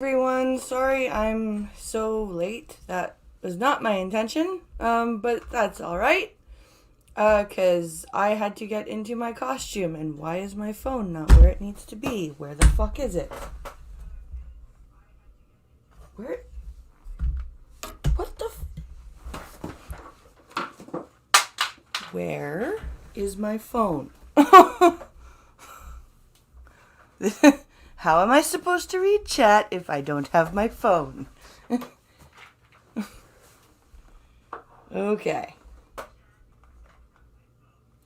Everyone, sorry I'm so late. That was not my intention, but that's alright. Cause I had to get into my costume, and why is my phone not where it needs to be? Where the fuck is it? Where? What the Where is my phone? How am I supposed to read chat if I don't have my phone? Okay.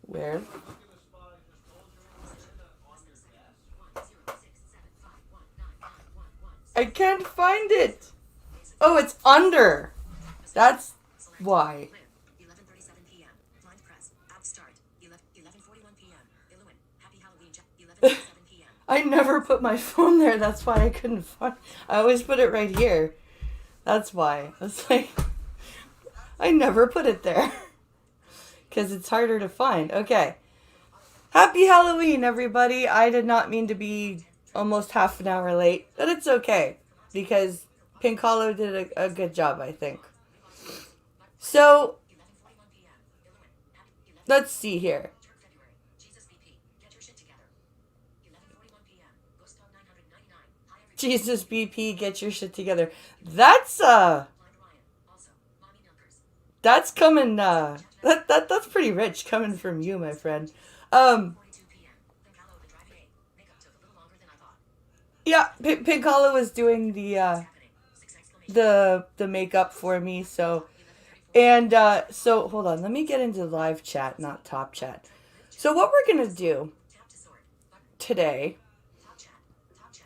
Where? I can't find it. Oh, it's under. That's why. I never put my phone there. That's why I couldn't find. I always put it right here. That's why. It's like I never put it there because it's harder to find. Okay. Happy Halloween, everybody. I did not mean to be almost half an hour late, but it's okay because Pink Hollow did a good job, I think. So, let's see here. Jesus BP, get your shit together. That's coming that's pretty rich coming from you, my friend. Um yeah, Pink Hollow was doing the makeup for me, so so hold on, let me get into live chat, not top chat. So what we're gonna do today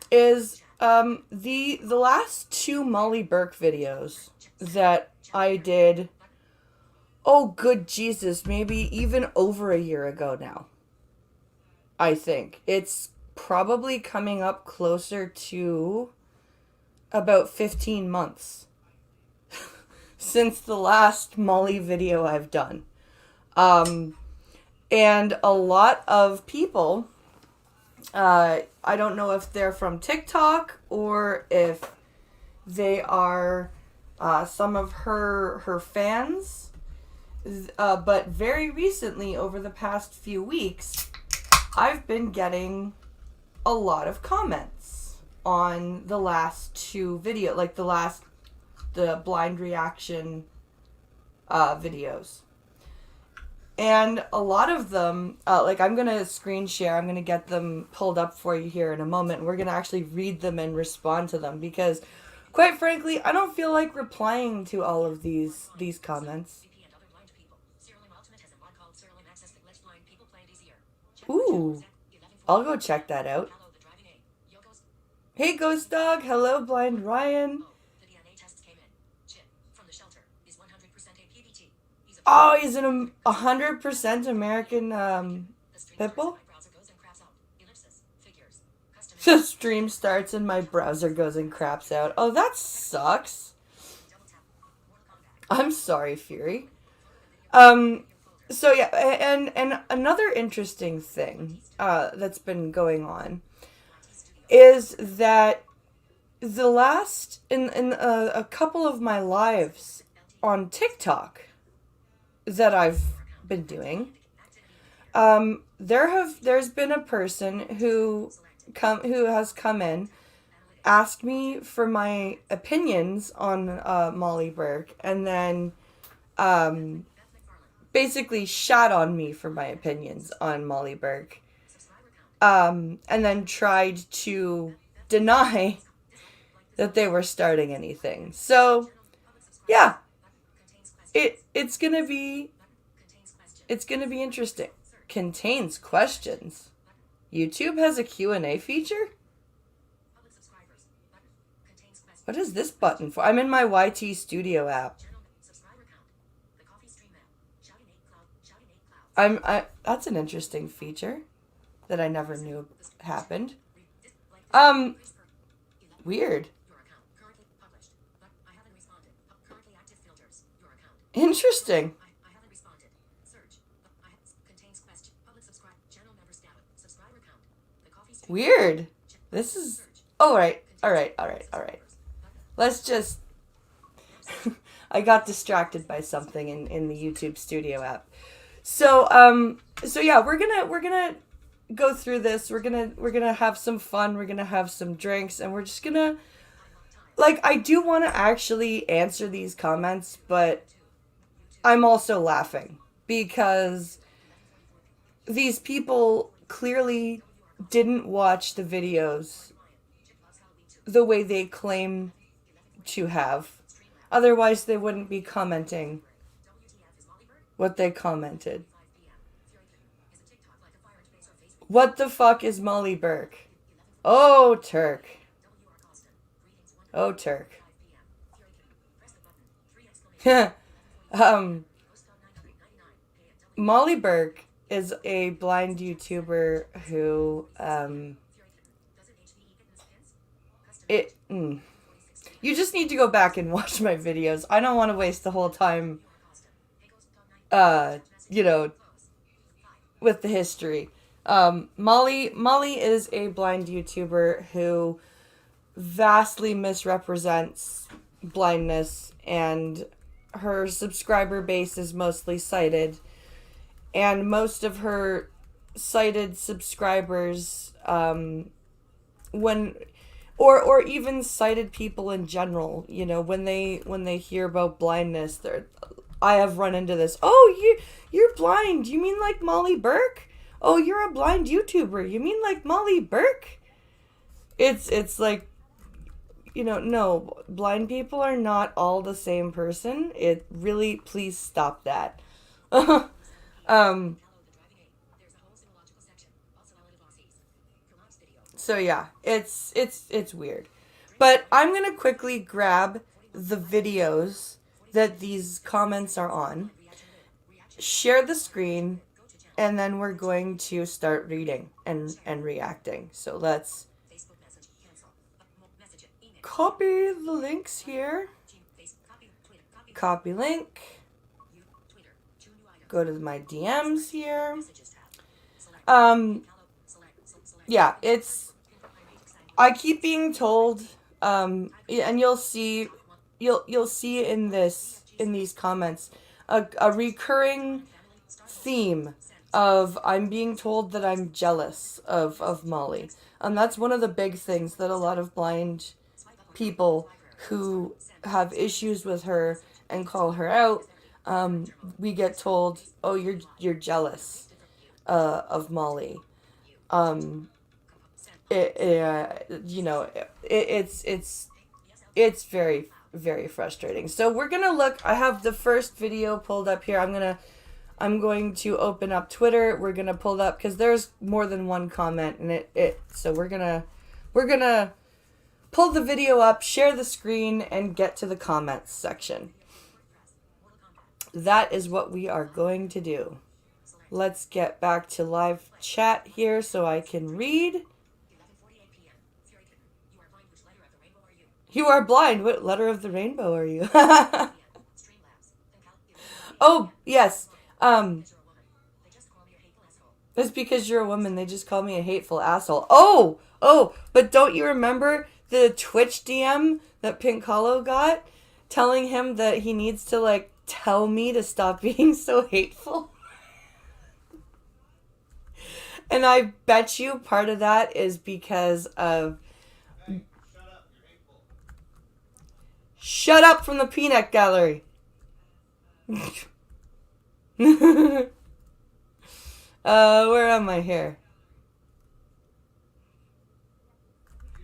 is the last two Molly Burke videos that I did. Oh, good Jesus, maybe even over a year ago now. I think it's probably coming up closer to about 15 months since the last Molly video I've done. And a lot of people, I don't know if they're from TikTok or if they are some of her fans, but very recently, over the past few weeks, I've been getting a lot of comments on the last two like the blind reaction videos. And a lot of them, like I'm going to screen share, I'm going to get them pulled up for you here in a moment. And we're going to actually read them and respond to them because, quite frankly, I don't feel like replying to all of these comments. Ooh, I'll go check that out. Hey, Ghost Dog. Hello, Blind Ryan. Oh, he's an 100% American Pitbull? The stream starts and my browser goes and craps out. Oh, that sucks. I'm sorry, Fury. So yeah, and another interesting thing that's been going on is that the last in a couple of my lives on TikTok that I've been doing, there's been a person who has come in, asked me for my opinions on Molly Burke, and then basically shat on me for my opinions on Molly Burke, and then tried to deny that they were starting anything. So yeah, it's gonna be interesting. Contains questions. YouTube has a Q&A feature? What is this button for? I'm in my YT Studio app. That's an interesting feature that I never knew happened. Weird. Interesting. Weird. This is... Oh, right. All right, all right, all right. Let's just. I got distracted by something in the YouTube Studio app. So yeah, we're gonna go through this. We're gonna have some fun. We're gonna have some drinks, and we're just gonna like I do want to actually answer these comments, but I'm also laughing because these people clearly didn't watch the videos the way they claim to have. Otherwise, they wouldn't be commenting what they commented. What the fuck is Molly Burke? Oh, Turk. Oh, Turk. um, Molly Burke is a blind YouTuber who, you just need to go back and watch my videos. I don't want to waste the whole time, you know, with the history. Molly is a blind YouTuber who vastly misrepresents blindness, and her subscriber base is mostly sighted, and most of her sighted subscribers, when or even sighted people in general, you know, when they hear about blindness, I have run into this. Oh, you're blind. You mean like Molly Burke? Oh, you're a blind YouTuber. You mean like Molly Burke? It's like, you know, no, blind people are not all the same person. It really, please stop that. So yeah, it's weird. But I'm going to quickly grab the videos that these comments are on, share the screen, and then we're going to start reading and reacting. So let's copy the links here. Copy link. Go to my DMs here. Yeah, I keep being told, and you'll see in these comments a recurring theme of I'm being told that I'm jealous of Molly. That's one of the big things that a lot of blind people who have issues with her and call her out, we get told, oh, you're jealous of Molly. It's very, very frustrating. So we're gonna look. I have the first video pulled up here. I'm going to open up Twitter. We're gonna pull it up because there's more than one comment, and so we're gonna pull the video up, share the screen, and get to the comments section. That is what we are going to do. Let's get back to live chat here so I can read. You are blind. What letter of the rainbow are you? Oh, yes. It's because you're a woman. They just call me a hateful asshole. Oh, but don't you remember the Twitch DM that Pink Hollow got? Telling him that he needs to, like, tell me to stop being so hateful? And I bet you part of that is because of... Hey, shut up, you're hateful. Shut up from the peanut gallery. Where am I here?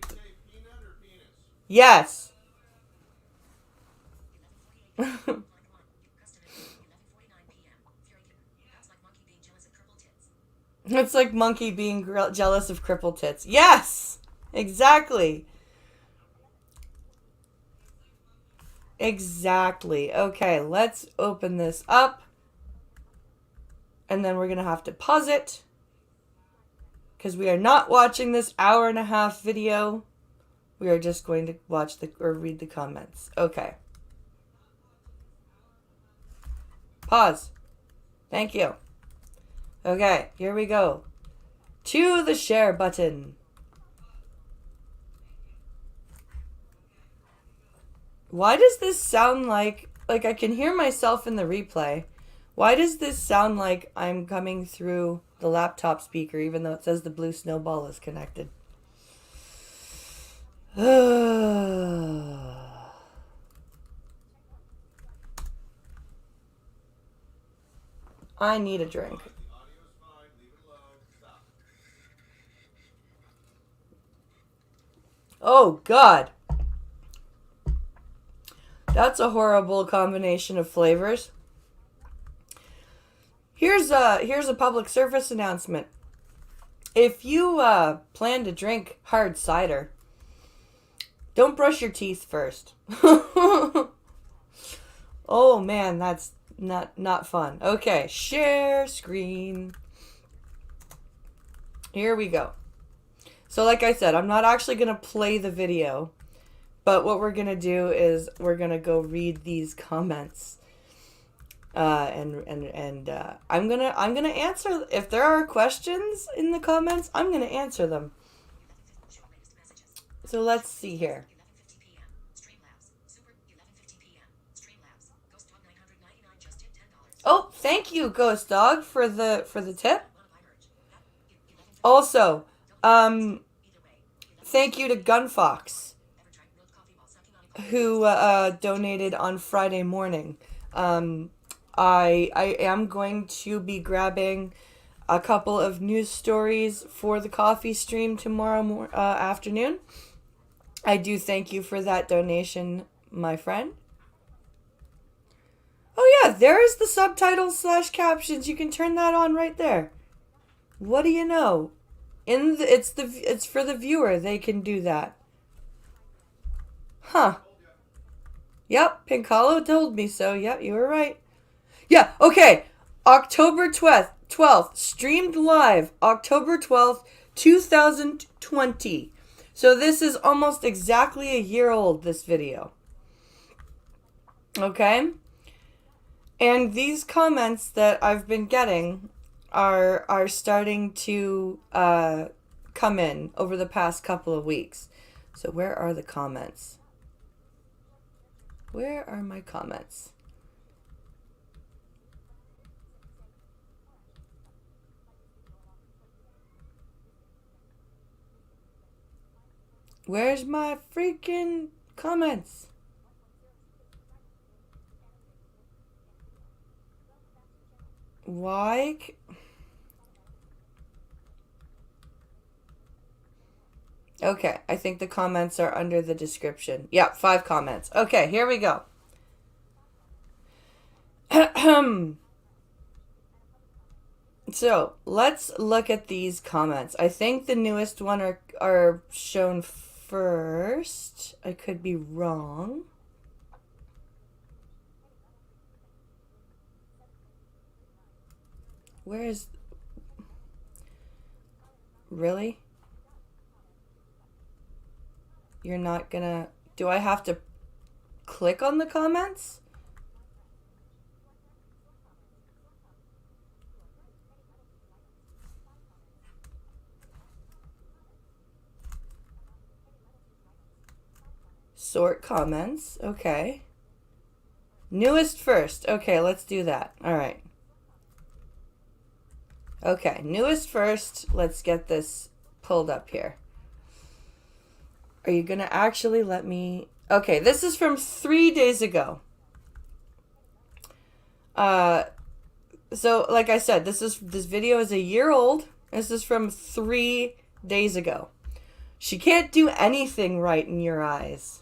Did you say peanut or penis? Yes. It's like monkey being jealous of crippled tits. Yes! Exactly. Exactly. Okay, let's open this up. And then we're going to have to pause it. Because we are not watching this hour-and-a-half video. We are just going to watch or read the comments. Okay. Pause. Thank you. Okay, here we go. To the share button. Why does this sound like I can hear myself in the replay? Why does this sound like I'm coming through the laptop speaker even though it says the blue snowball is connected? I need a drink. The audio's fine. Leave it alone. Stop. Oh God. That's a horrible combination of flavors. Here's a public service announcement. If you plan to drink hard cider, don't brush your teeth first. Oh man, that's not fun. Okay, share screen. Here we go. So like I said, I'm not actually going to play the video, but what we're going to do is we're going to go read these comments. And I'm going to answer if there are questions in the comments, I'm going to answer them. So let's see here. Oh, thank you, Ghost Dog, for the tip. Also, thank you to Gunfox, who donated on Friday morning. I am going to be grabbing a couple of news stories for the coffee stream tomorrow afternoon. I do thank you for that donation, my friend. Oh yeah, there is the subtitles / captions. You can turn that on right there. What do you know? It's for the viewer. They can do that. Huh. Yep, Pinkalo told me so. Yep, you were right. Yeah, okay. October 12th, streamed live October 12th, 2020. So this is almost exactly a year old, this video. Okay? And these comments that I've been getting are starting to come in over the past couple of weeks. So where are the comments? Where are my comments? Where's my freaking comments? Why? Okay, I think the comments are under the description. Yep, 5 comments. Okay, here we go. So, let's look at these comments. I think the newest one are shown first. I could be wrong. Where is... Really? You're not gonna... Do I have to click on the comments? Sort comments. Okay. Newest first. Okay, let's do that. All right. Okay, newest first. Let's get this pulled up here. Are you going to actually let me... Okay, this is from 3 days ago. So, like I said, this video is a year old. This is from 3 days ago. She can't do anything right in your eyes.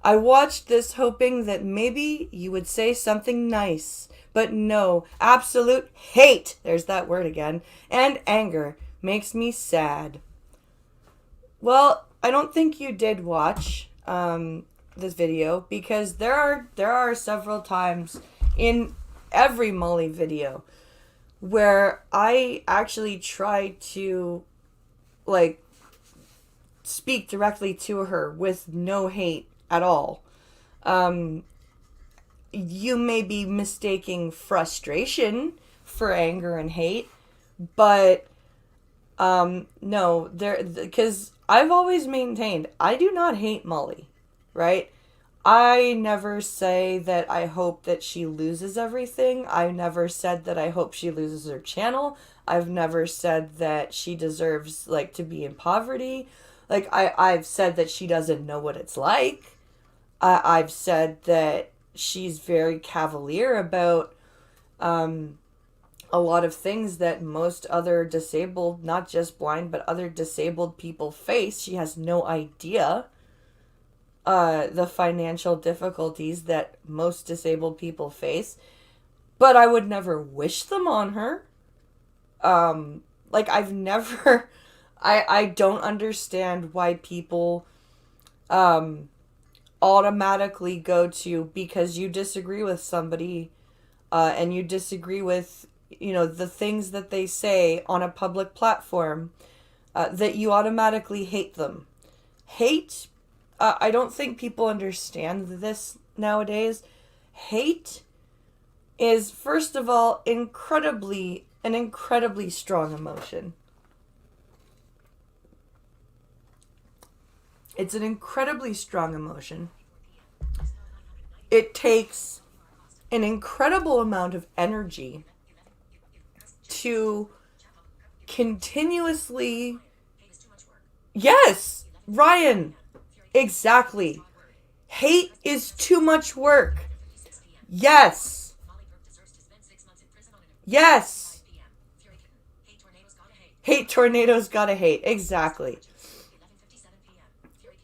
I watched this hoping that maybe you would say something nice. But no, absolute hate, there's that word again, and anger makes me sad. Well, I don't think you did watch this video because there are several times in every Molly video where I actually try to like speak directly to her with no hate at all. You may be mistaking frustration for anger and hate, but no, because I've always maintained I do not hate Molly, right? I never say that I hope that she loses everything. I never said that I hope she loses her channel. I've never said that she deserves like to be in poverty. Like I've said that she doesn't know what it's like. I've said that she's very cavalier about a lot of things that most other disabled, not just blind, but other disabled people face. She has no idea the financial difficulties that most disabled people face, but I would never wish them on her. Like I've never, I don't understand why people automatically go to, because you disagree with somebody and you disagree with, you know, the things that they say on a public platform, that you automatically hate them. Hate, I don't think people understand this nowadays. Hate is, first of all, an incredibly strong emotion. It's an incredibly strong emotion. It takes an incredible amount of energy to continuously... Yes, Ryan, exactly. Hate is too much work. Yes. Yes. Hate tornadoes gotta hate. Exactly.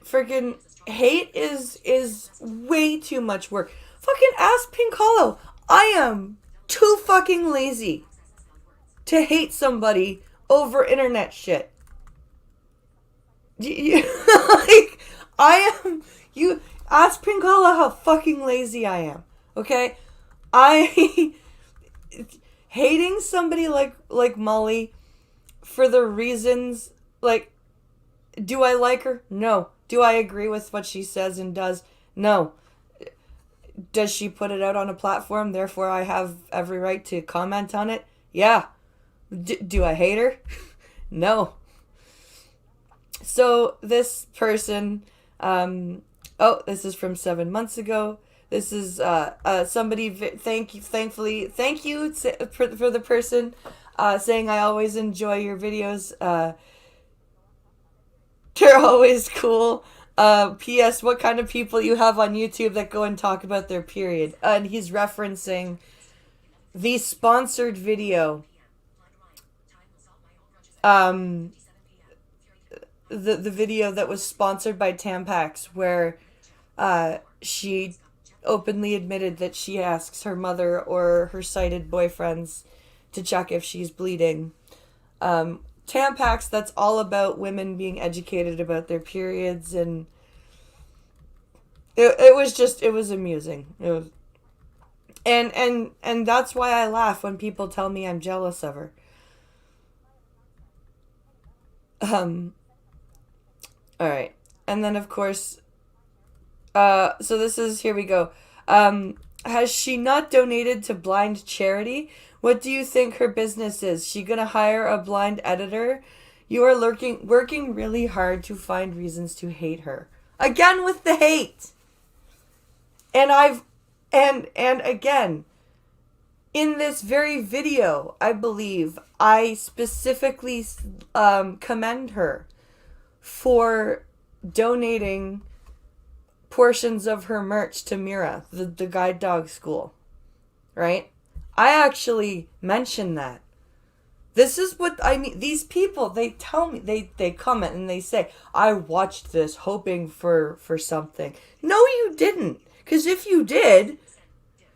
Freaking hate is way too much work. Fucking ask Pink Hollow. I am too fucking lazy to hate somebody over internet shit. Like, I am... You ask Pink Hollow how fucking lazy I am. Okay? I... Hating somebody like Molly for the reasons... Like, do I like her? No. Do I agree with what she says and does? No. Does she put it out on a platform, therefore I have every right to comment on it? Yeah. Do I hate her? No. So this person, this is from 7 months ago. This is somebody. Thank you for the person saying I always enjoy your videos. They're always cool. P.S. What kind of people you have on YouTube that go and talk about their period? And he's referencing the sponsored video. The video that was sponsored by Tampax, where she openly admitted that she asks her mother or her sighted boyfriends to check if she's bleeding. Tampax, that's all about women being educated about their periods, and it was amusing. It was, and that's why I laugh when people tell me I'm jealous of her. Alright. And then of course, so this is, here we go. Has she not donated to blind charity? What do you think her business is? She gonna hire a blind editor? You are working really hard to find reasons to hate her. Again with the hate. And again, in this very video, I believe, I specifically commend her for donating portions of her merch to Mira, the guide dog school. Right? I actually mentioned that. This is what I mean. These people, they tell me, they comment and they say, I watched this hoping for something. No, you didn't. Because if you did,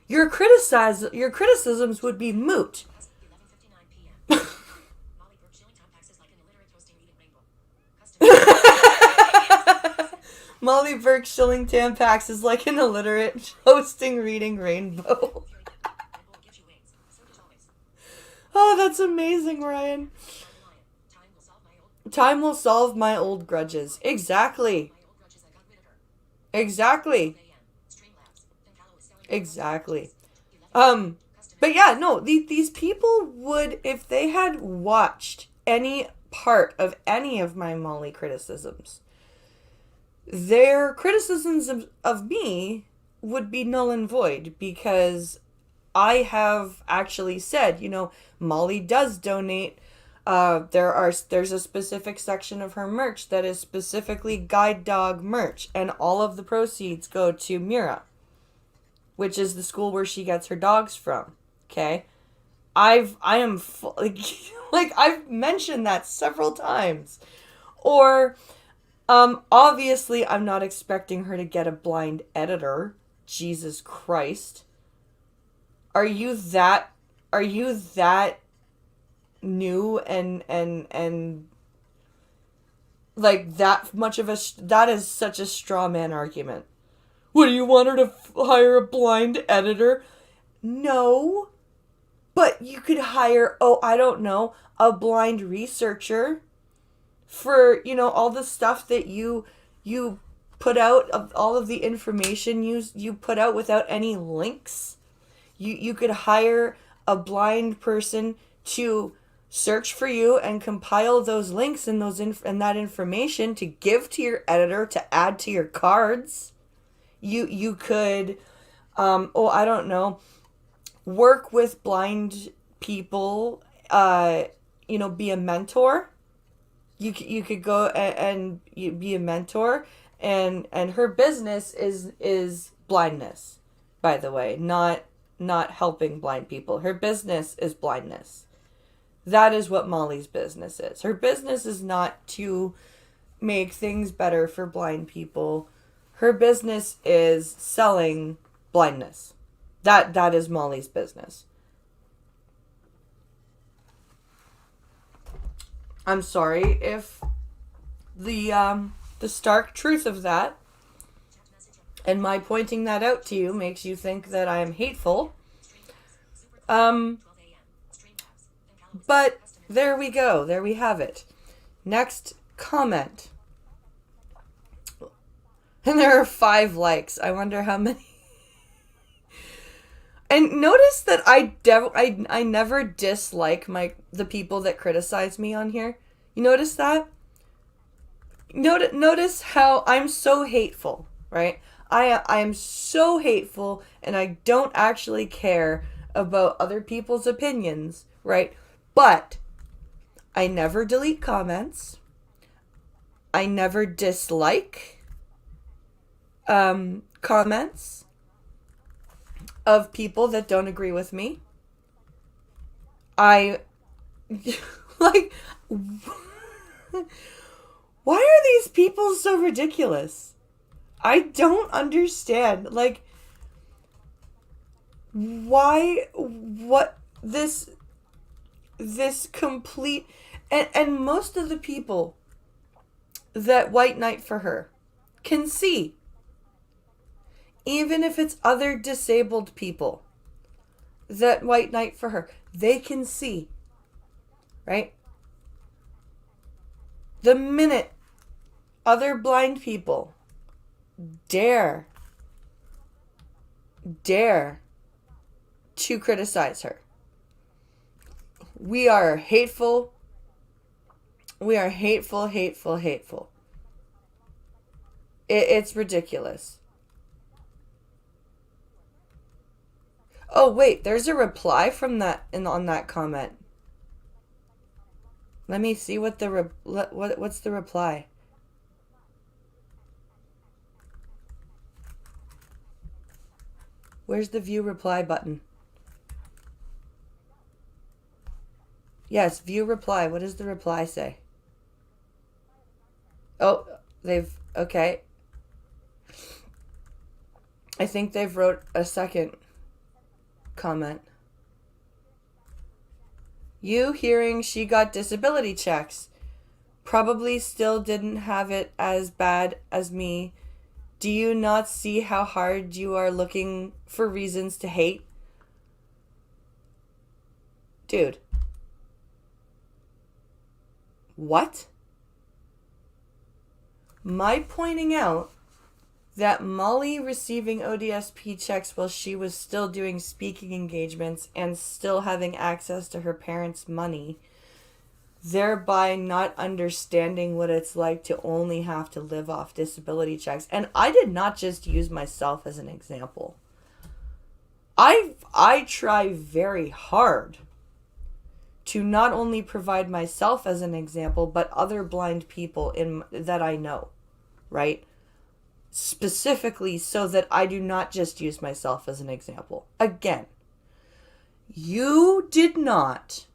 your criticisms would be moot. Molly Burke shilling Tampax is like an illiterate hosting reading Rainbow. Oh, that's amazing, Ryan. Time will solve my old grudges. Exactly. Exactly. Exactly. But yeah, no, these people would, if they had watched any part of any of my Molly criticisms, their criticisms of me would be null and void because I have actually said, Molly does donate. There's a specific section of her merch that is specifically guide dog merch, and all of the proceeds go to Mira, which is the school where she gets her dogs from. Okay, like I've mentioned that several times, or obviously I'm not expecting her to get a blind editor. Jesus Christ. Are you that new and like that much of that is such a straw man argument. What, do you want her to hire a blind editor? No. But you could hire, I don't know, a blind researcher for, all the stuff that you put out, of all of the information you put out without any links. You could hire a blind person to search for you and compile those links and that information to give to your editor to add to your cards. You could I don't know, work with blind people, be a mentor. You could go and you be a mentor, and her business is blindness, by the way, not helping blind people. Her business is blindness. That is what Molly's business is. Her business is not to make things better for blind people. Her business is selling blindness. That is Molly's business. I'm sorry if the stark truth of that and my pointing that out to you makes you think that I'm hateful. But there we go. There we have it. Next comment. And there are 5 likes. I wonder how many. And notice that I never dislike the people that criticize me on here. You notice that? Notice how I'm so hateful, right? I'm so hateful, and I don't actually care about other people's opinions, right? But I never delete comments. I never dislike comments of people that don't agree with me. I like, why are these people so ridiculous? I don't understand. Like, why, what, this complete, and most of the people that white knight for her can see, even if it's other disabled people that white knight for her, they can see, right? The minute other blind people dare to criticize her, we are hateful. We are hateful. It's ridiculous. Oh, wait, there's a reply from that on that comment. Let me see what what's the reply. Where's the view reply button? Yes, view reply. What does the reply say? Oh, okay. I think they've wrote a second comment. You hearing she got disability checks. Probably still didn't have it as bad as me. Do you not see how hard you are looking for reasons to hate? Dude. What? My pointing out that Molly receiving ODSP checks while she was still doing speaking engagements and still having access to her parents' money thereby not understanding what it's like to only have to live off disability checks. And I did not just use myself as an example. I try very hard to not only provide myself as an example, but other blind people that I know, right? Specifically so that I do not just use myself as an example. Again, you did not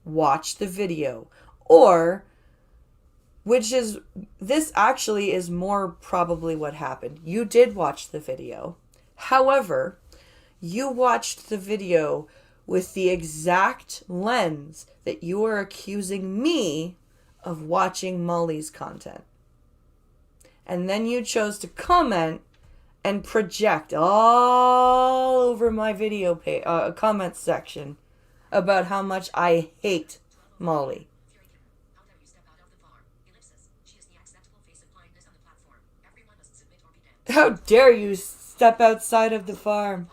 watch the video, or, this actually is more probably what happened. You did watch the video. However, you watched the video with the exact lens that you are accusing me of watching Molly's content. And then you chose to comment and project all over my video comment section about how much I hate Molly. How dare you step outside of the farm?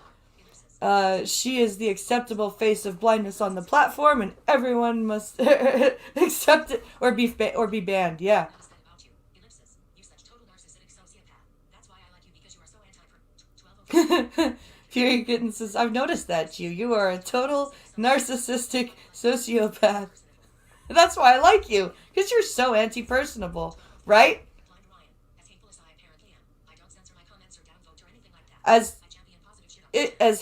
She is the acceptable face of blindness on the platform, and everyone must accept it or be banned. Yeah. Fury Kitten says, I've noticed that you are a total narcissistic sociopath. That's why I like you, because you're so anti-personable, right? As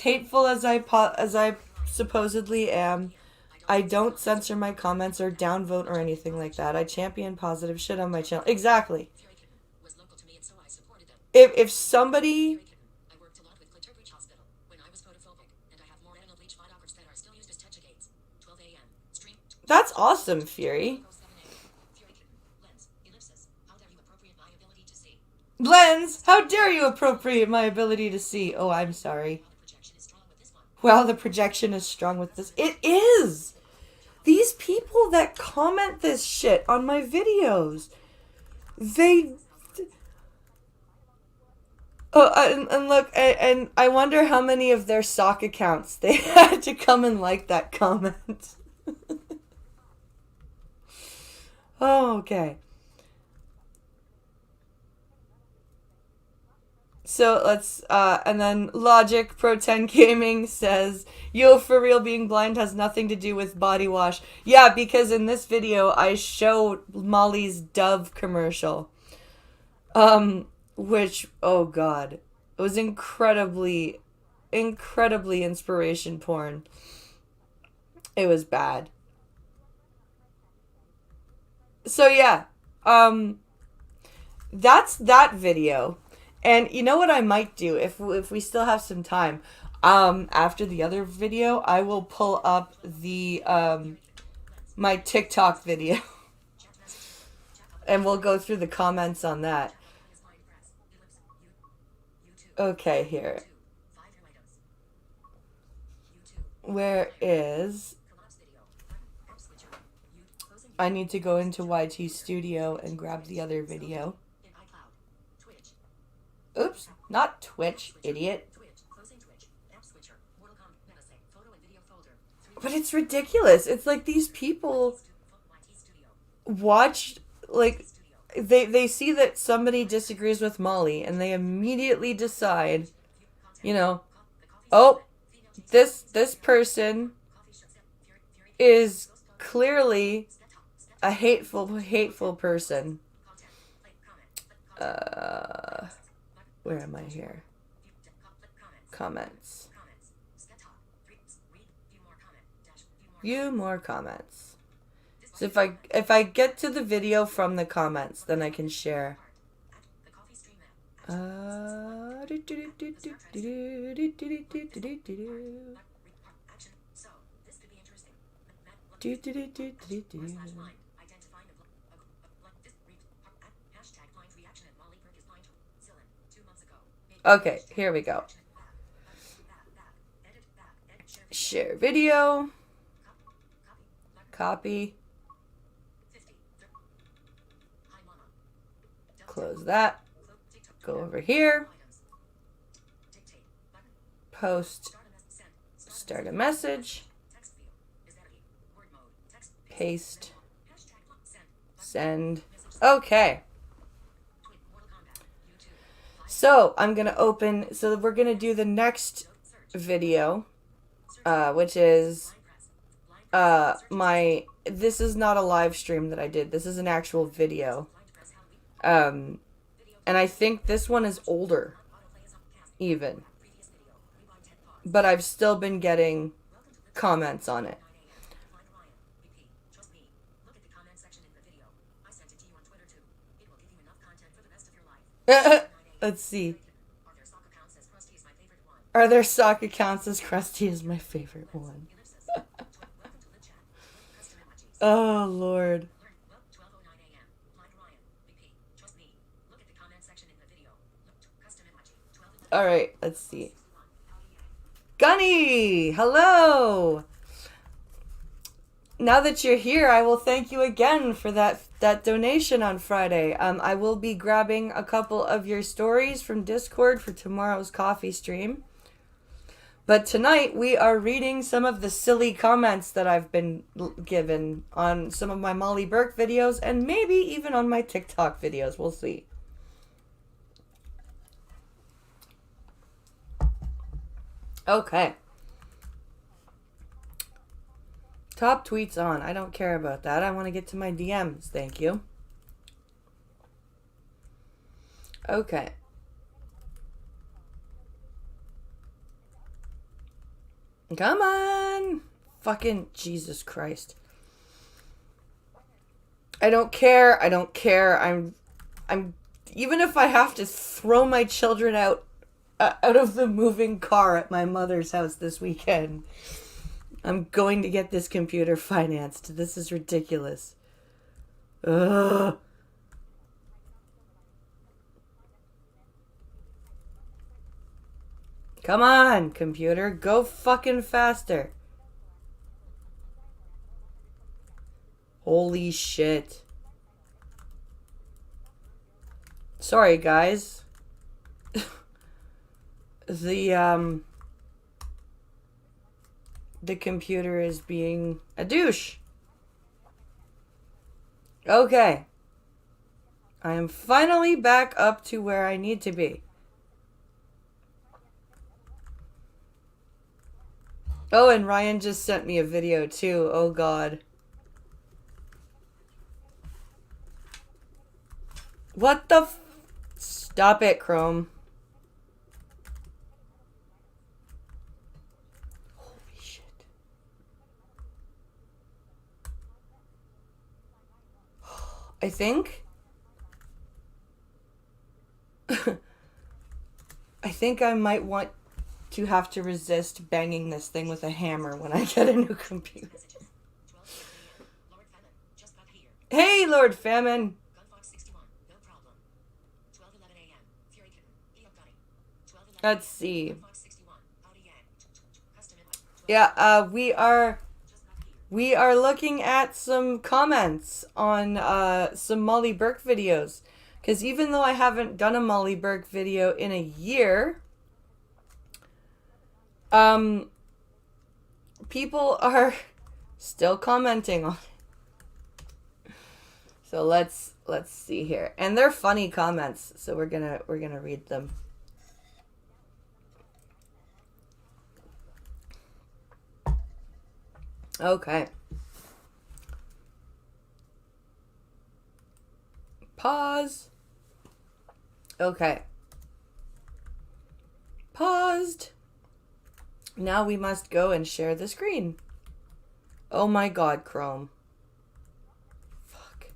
hateful as I supposedly am, I don't censor my comments or downvote or anything like that. I champion positive shit on my channel. Exactly. If somebody... That's awesome, Fury. Lens, how dare you appropriate my ability to see? Oh, I'm sorry. Well, the projection is strong with this. It is! These people that comment this shit on my videos, they... Oh, and look, and I wonder how many of their sock accounts they had to come and like that comment. Oh, okay. So let's, and then Logic Pro 10 Gaming says, yo, for real, being blind has nothing to do with body wash. Yeah, because in this video, I showed Molly's Dove commercial. Which, oh god, it was incredibly inspiration porn. It was bad. So yeah, that's that video. And you know what I might do if we still have some time, after the other video, I will pull up the my TikTok video and we'll go through the comments on that. Okay, here. Where is... I need to go into YT Studio and grab the other video. Oops, not Twitch, idiot. But it's ridiculous. It's like these people watch, like, they see that somebody disagrees with Molly and they immediately decide, you know, oh, this person is clearly a hateful person. Where am I here? Comments. View more comments. So if I get to the video from the comments, then I can share. Okay, here we go. Share video. Copy. Close that. Go over here. Post. Start a message. Paste. Send. Okay. So I'm going to open. So we're going to do the next video, which is this is not a live stream that I did. This is an actual video. And I think this one is older, even. But I've still been getting comments on it. Let's see. Are there sock accounts as crusty as my favorite one? Oh, Lord. Alright, let's see. Gunny! Hello! Now that you're here, I will thank you again for that donation on Friday. I will be grabbing a couple of your stories from Discord for tomorrow's coffee stream. But tonight, we are reading some of the silly comments that I've been given on some of my Molly Burke videos, and maybe even on my TikTok videos. We'll see. Okay. Top tweets on. I don't care about that. I want to get to my DMs. Thank you. Okay. Come on. Fucking Jesus Christ. I don't care. I don't care. I'm even if I have to throw my children out of the moving car at my mother's house this weekend, I'm going to get this computer financed. This is ridiculous. Ugh. Come on, computer. Go fucking faster. Holy shit. Sorry, guys. The computer is being a douche. Okay. I am finally back up to where I need to be. Oh, and Ryan just sent me a video too. Oh, God. What the Stop it, Chrome. Holy shit. I think I might want to have to resist banging this thing with a hammer when I get a new computer. Hey, Lord Famine! Let's see. Yeah, we are looking at some comments on some Molly Burke videos. Because even though I haven't done a Molly Burke video in a year, people are still commenting on it. So let's see here. And they're funny comments, so we're gonna read them. Okay. Pause. Okay. Paused. Now we must go and share the screen. Oh my God, Chrome. Fuck.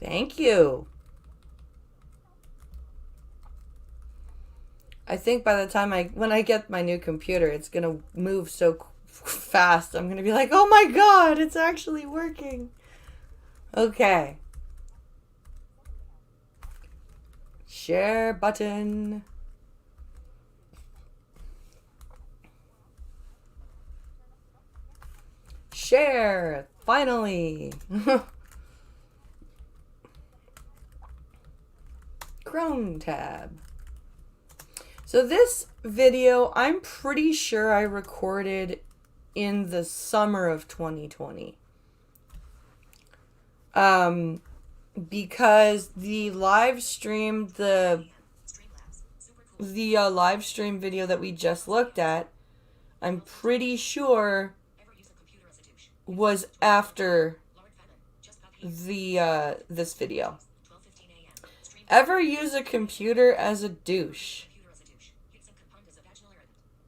Thank you. I think by the time when I get my new computer, it's gonna move so fast. I'm gonna be like, oh my God, it's actually working. Okay. Share button. Share. Finally. Chrome tab. So this video, I'm pretty sure I recorded in the summer of 2020. Because the live stream, the live stream video that we just looked at, I'm pretty sure was after the this video. Ever use a computer as a douche?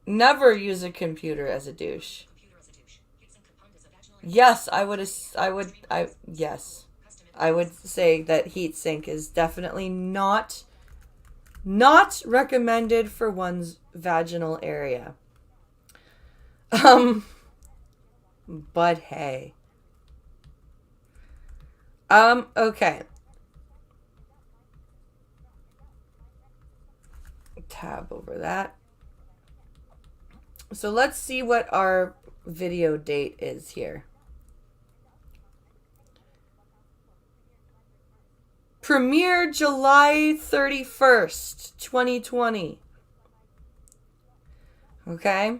Never use a computer as a douche. Yes, I would say that heatsink is definitely not recommended for one's vaginal area. But hey. Okay. Tab over that. So let's see what our video date is here. Premiere July 31st, 2020. Okay.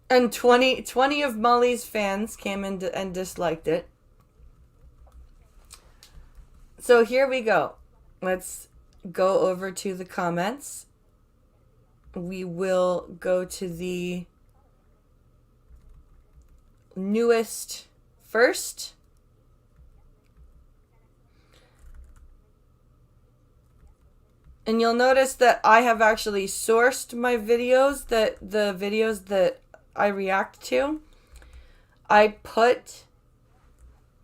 And 20 of Molly's fans came in and disliked it. So here we go. Let's go over to the comments. We will go to the newest first. And you'll notice that I have actually sourced my videos, the videos that I react to. I put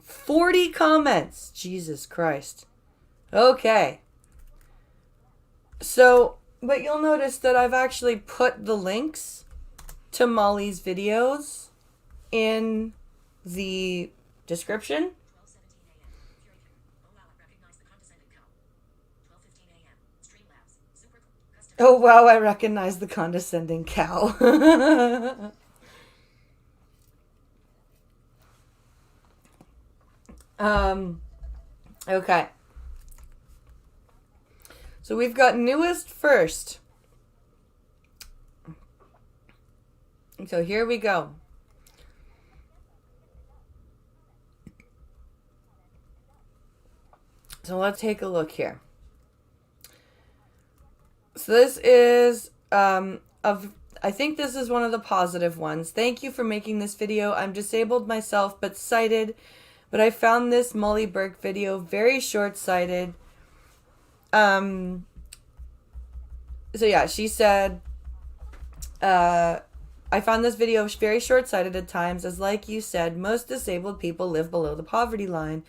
40 comments. Jesus Christ. Okay. So, but you'll notice that I've actually put the links to Molly's videos in the description. Oh wow, I recognize the condescending cow. Okay. So we've got newest first. So here we go. So let's take a look here. So this is, I think this is one of the positive ones. Thank you for making this video. I'm disabled myself, but sighted. But I found this Molly Burke video very short-sighted. So yeah, she said, I found this video very short-sighted at times, as like you said, most disabled people live below the poverty line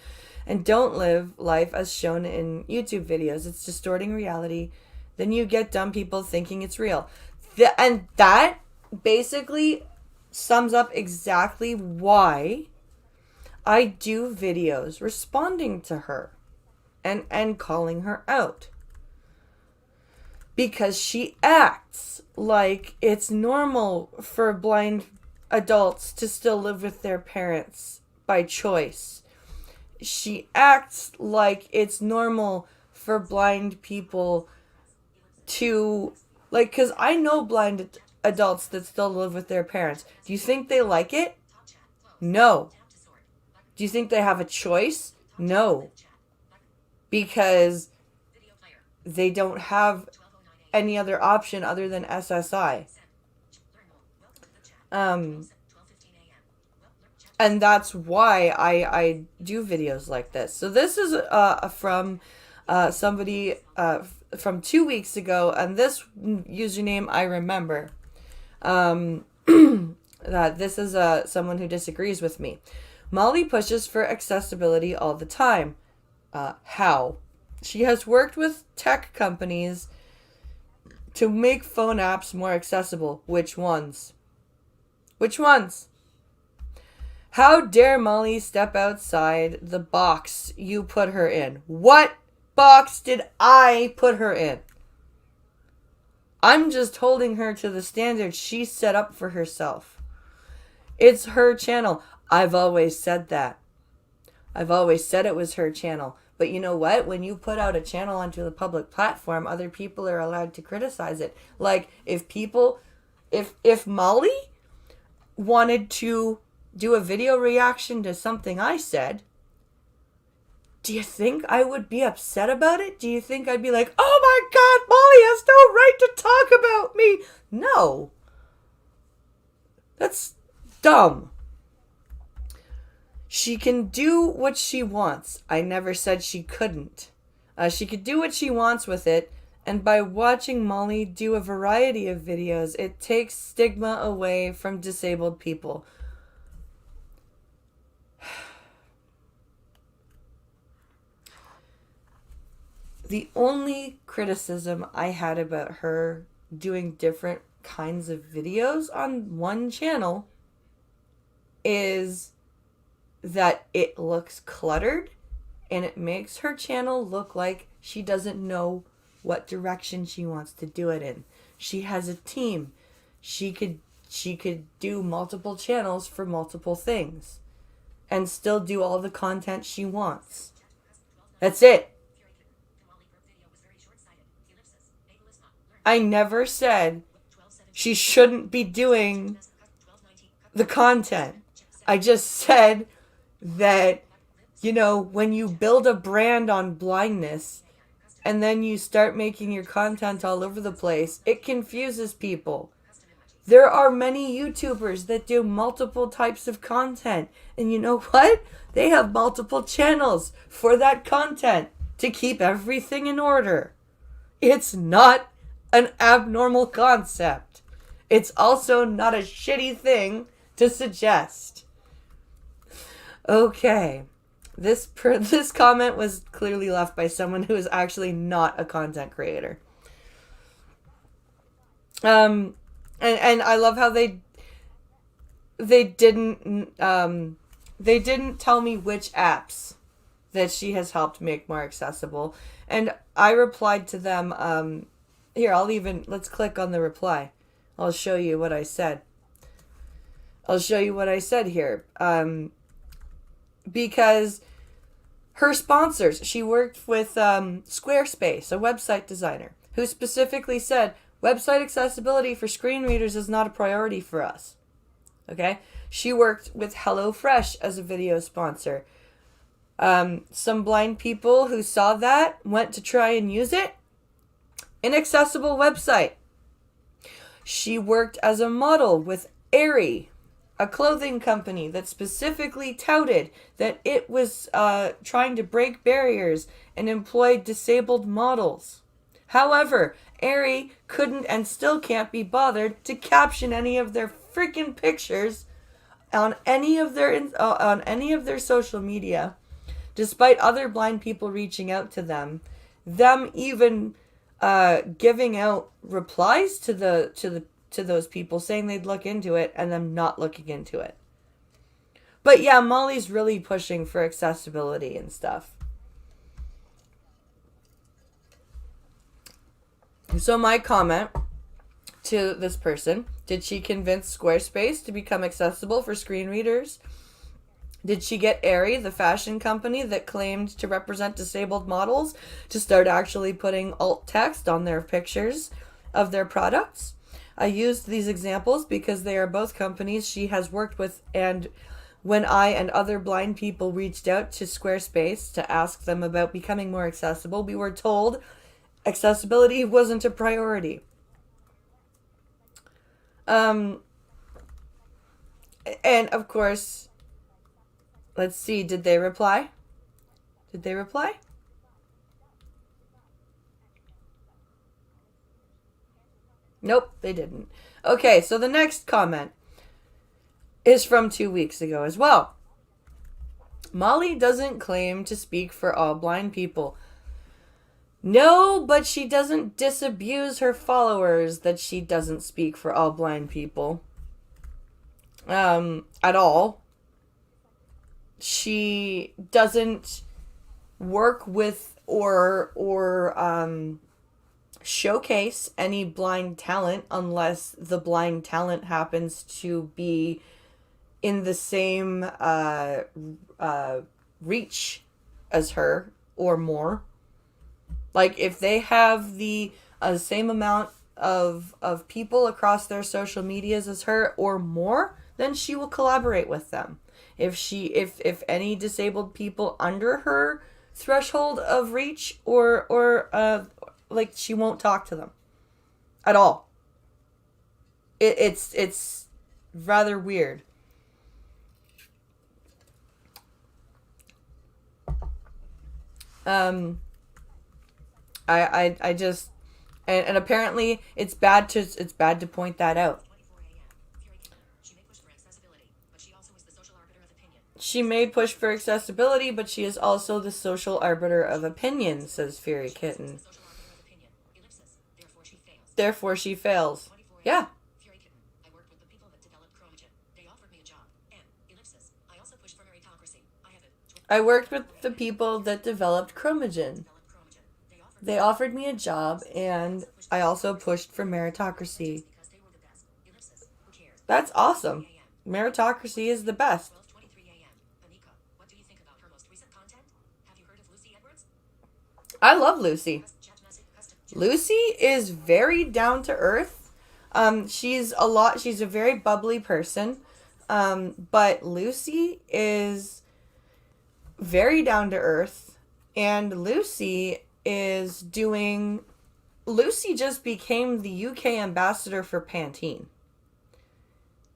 and don't live life as shown in YouTube videos. It's distorting reality. Then you get dumb people thinking it's real. And that basically sums up exactly why I do videos responding to her and calling her out. Because she acts like it's normal for blind adults to still live with their parents by choice. She acts like it's normal for blind people to, like, because I know blind adults that still live with their parents. Do you think they like it? No. Do you think they have a choice? No. Because they don't have any other option other than SSI. And that's why I do videos like this. So this is from somebody from 2 weeks ago, and this username I remember. That this is someone who disagrees with me. Molly pushes for accessibility all the time. How? She has worked with tech companies to make phone apps more accessible. Which ones? Which ones? How dare Molly step outside the box you put her in? What box did I put her in? I'm just holding her to the standard she set up for herself. It's her channel. I've always said that. I've always said it was her channel. But you know what? When you put out a channel onto the public platform, other people are allowed to criticize it. Like, if Molly wanted to do a video reaction to something I said, do you think I would be upset about it? Do you think I'd be like, oh my God, Molly has no right to talk about me? No. That's dumb. She can do what she wants. I never said she couldn't. She could do what she wants with it, and by watching Molly do a variety of videos, it takes stigma away from disabled people. The only criticism I had about her doing different kinds of videos on one channel is that it looks cluttered and it makes her channel look like she doesn't know what direction she wants to do it in. She has a team. She could do multiple channels for multiple things and still do all the content she wants. That's it. I never said she shouldn't be doing the content. I just said that, you know, when you build a brand on blindness and then you start making your content all over the place, it confuses people. There are many YouTubers that do multiple types of content. And you know what? They have multiple channels for that content to keep everything in order. It's not an abnormal concept. It's also not a shitty thing to suggest. Okay. This comment was clearly left by someone who is actually not a content creator. And I love how they didn't tell me which apps that she has helped make more accessible. And I replied to them, here, let's click on the reply. I'll show you what I said. Here. Because her sponsors, she worked with Squarespace, a website designer, who specifically said, website accessibility for screen readers is not a priority for us. Okay? She worked with HelloFresh as a video sponsor. Some blind people who saw that went to try and use it. Inaccessible website. She worked as a model with Aerie, a clothing company that specifically touted that it was trying to break barriers and employ disabled models. However, Aerie couldn't and still can't be bothered to caption any of their freaking pictures on any of their social media, despite other blind people reaching out to them even giving out replies to those people saying they'd look into it and them not looking into it. But yeah, Molly's really pushing for accessibility and stuff. So my comment to this person, did she convince Squarespace to become accessible for screen readers? Did she get Aerie, the fashion company that claimed to represent disabled models, to start actually putting alt text on their pictures of their products? I used these examples because they are both companies she has worked with, and when I and other blind people reached out to Squarespace to ask them about becoming more accessible, we were told accessibility wasn't a priority. And of course, let's see, did they reply? Nope, they didn't. Okay, so the next comment is from 2 weeks ago as well. Molly doesn't claim to speak for all blind people. No, but she doesn't disabuse her followers that she doesn't speak for all blind people. At all. She doesn't work with or showcase any blind talent unless the blind talent happens to be in the same reach as her or more. Like, if they have the same amount of people across their social medias as her or more, then she will collaborate with them. If any disabled people under her threshold of reach or like, she won't talk to them at all. It's rather weird. I just, and apparently it's bad to point that out. She may push for accessibility, but she is also the social arbiter of opinion, says Fury Kitten. Therefore she fails. Yeah. I worked with the people that developed Chromogen. They offered me a job, and I also pushed for meritocracy. That's awesome. Meritocracy is the best. I love Lucy. Lucy is very down to earth. She's a very bubbly person. But Lucy is very down to earth, and Lucy just became the UK ambassador for Pantene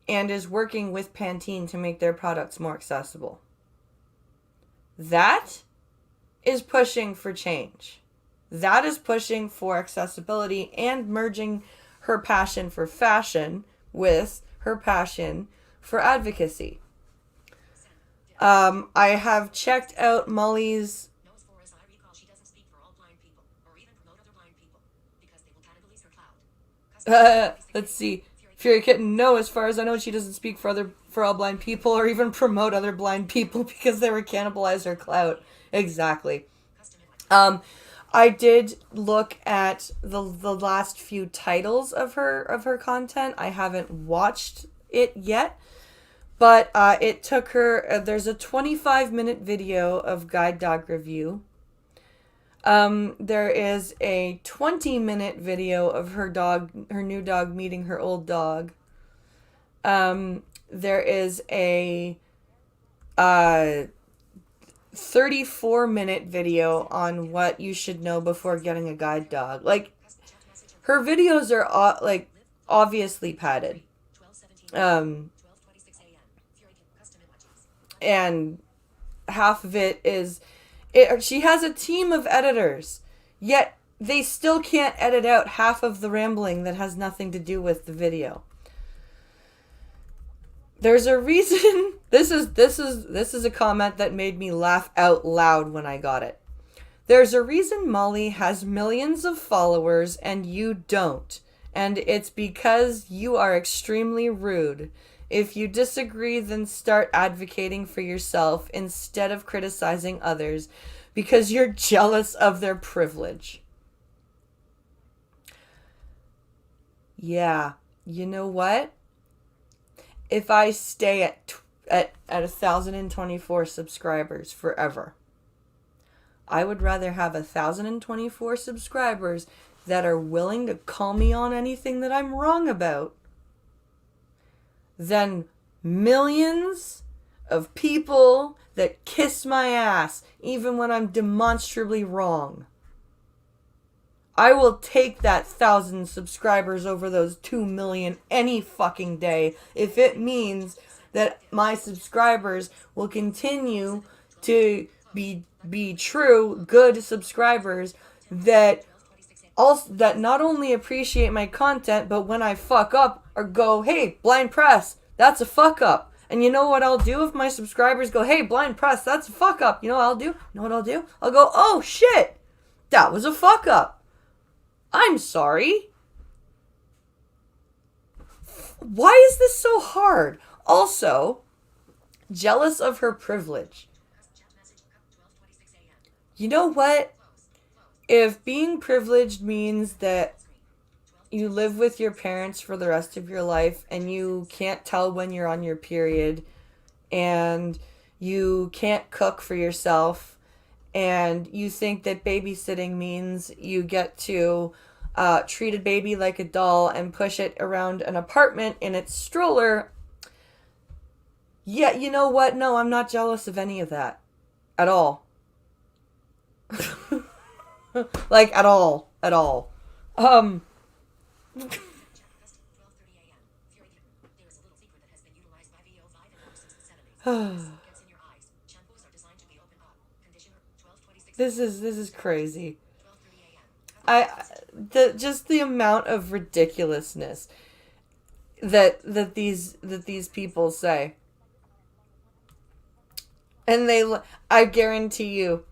and is working with Pantene to make their products more accessible. That is pushing for change. That is pushing for accessibility and merging her passion for fashion with her passion for advocacy. I have checked out Molly's. Let's see. Fury Kitten, no, as far as I know, she doesn't speak for all blind people or even promote other blind people because they would cannibalize her clout. Exactly. I did look at the last few titles of her content. I haven't watched it yet, but it took her. There's a 25-minute video of Guide Dog Review. There is a 20-minute video of her new dog meeting her old dog. There is a 34-minute video on what you should know before getting a guide dog. Like, her videos are like obviously padded. And half of it is she has a team of editors, yet they still can't edit out half of the rambling that has nothing to do with the video. There's a reason. This is a comment that made me laugh out loud when I got it. There's a reason Molly has millions of followers and you don't, and it's because you are extremely rude. If you disagree, then start advocating for yourself instead of criticizing others because you're jealous of their privilege. Yeah, you know what? If I stay at 1,024 subscribers forever, I would rather have 1,024 subscribers that are willing to call me on anything that I'm wrong about than millions of people that kiss my ass even when I'm demonstrably wrong. I will take that 1,000 subscribers over those 2 million any fucking day if it means that my subscribers will continue to be true, good subscribers that not only appreciate my content, but when I fuck up or go, hey, Blind Press, that's a fuck up. And you know what I'll do if my subscribers go, hey, Blind Press, that's a fuck up. You know what I'll do? You know what I'll do? I'll go, oh shit, that was a fuck up. I'm sorry. Why is this so hard? Also, jealous of her privilege. You know what? If being privileged means that you live with your parents for the rest of your life and you can't tell when you're on your period and you can't cook for yourself and you think that babysitting means you get to treat a baby like a doll and push it around an apartment in its stroller, yeah, you know what? No, I'm not jealous of any of that at all. Like at all, at all. Um, this is crazy. I the amount of ridiculousness that these people say, and I guarantee you,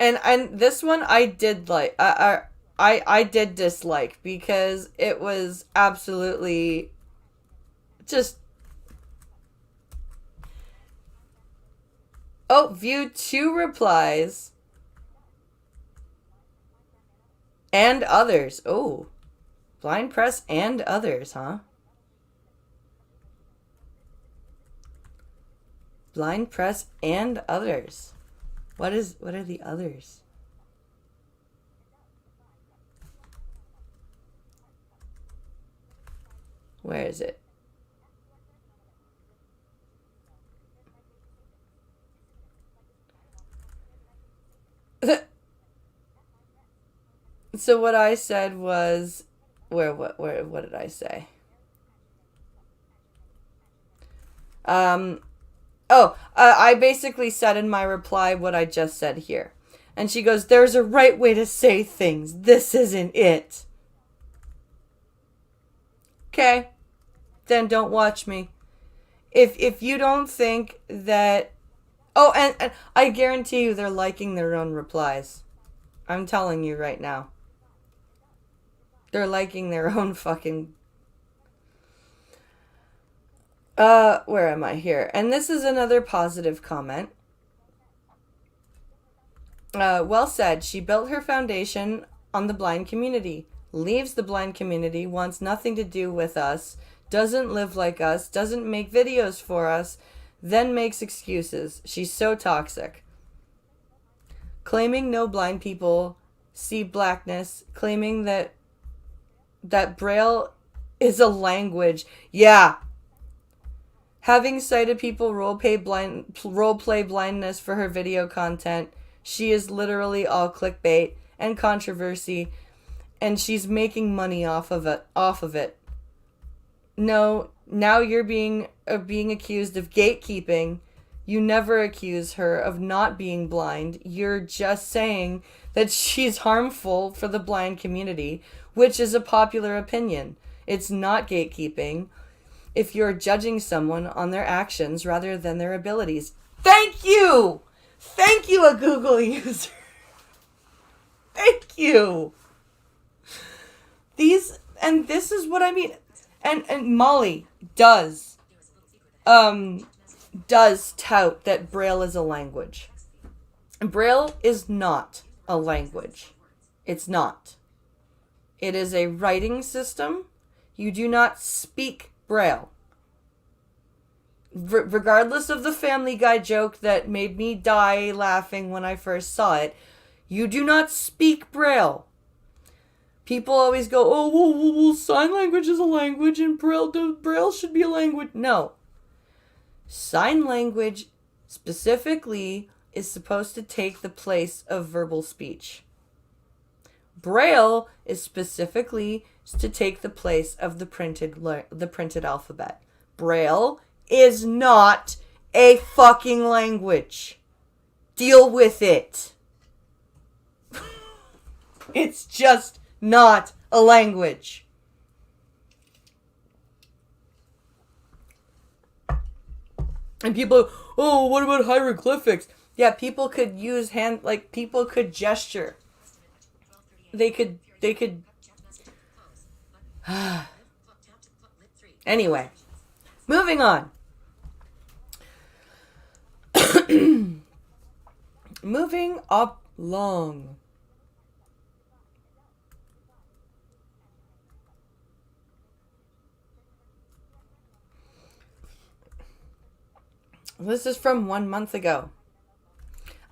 and this one I did like, I did dislike because it was absolutely just. Oh, view 2 replies and others. Oh, blind press and others, huh? Blind press and others. What are the others? Where is it? So what I said was, what did I say? I basically said in my reply what I just said here. And she goes, "There's a right way to say things. This isn't it." Okay. Then don't watch me. If you don't think that, oh, and I guarantee you they're liking their own replies. I'm telling you right now. They're liking their own fucking. Where am I here? And this is another positive comment. Well said. She built her foundation on the blind community, leaves the blind community, wants nothing to do with us, doesn't live like us, doesn't make videos for us, then makes excuses. She's so toxic. Claiming no blind people see blackness, claiming that Braille is a language. Yeah. Having sighted people roleplay blindness for her video content. She is literally all clickbait and controversy, and she's making money off of it. No, now you're being accused of gatekeeping. You never accuse her of not being blind. You're just saying that she's harmful for the blind community, which is a popular opinion. It's not gatekeeping if you're judging someone on their actions rather than their abilities. Thank you! Thank you, a Google user. Thank you. This is what I mean. And Molly does tout that Braille is a language. Braille is not a language. It's not. It is a writing system. You do not speak Braille. Regardless of the Family Guy joke that made me die laughing when I first saw it, you do not speak Braille. People always go, "Oh, well, sign language is a language and Braille should be a language." No. Sign language specifically is supposed to take the place of verbal speech. Braille is specifically to take the place of the printed alphabet. Braille is not a fucking language. Deal with it. It's just not a language. And people, "Oh, what about hieroglyphics?" Yeah, people could use people could gesture. They could. Anyway, moving on. Moving up long. This is from 1 month ago.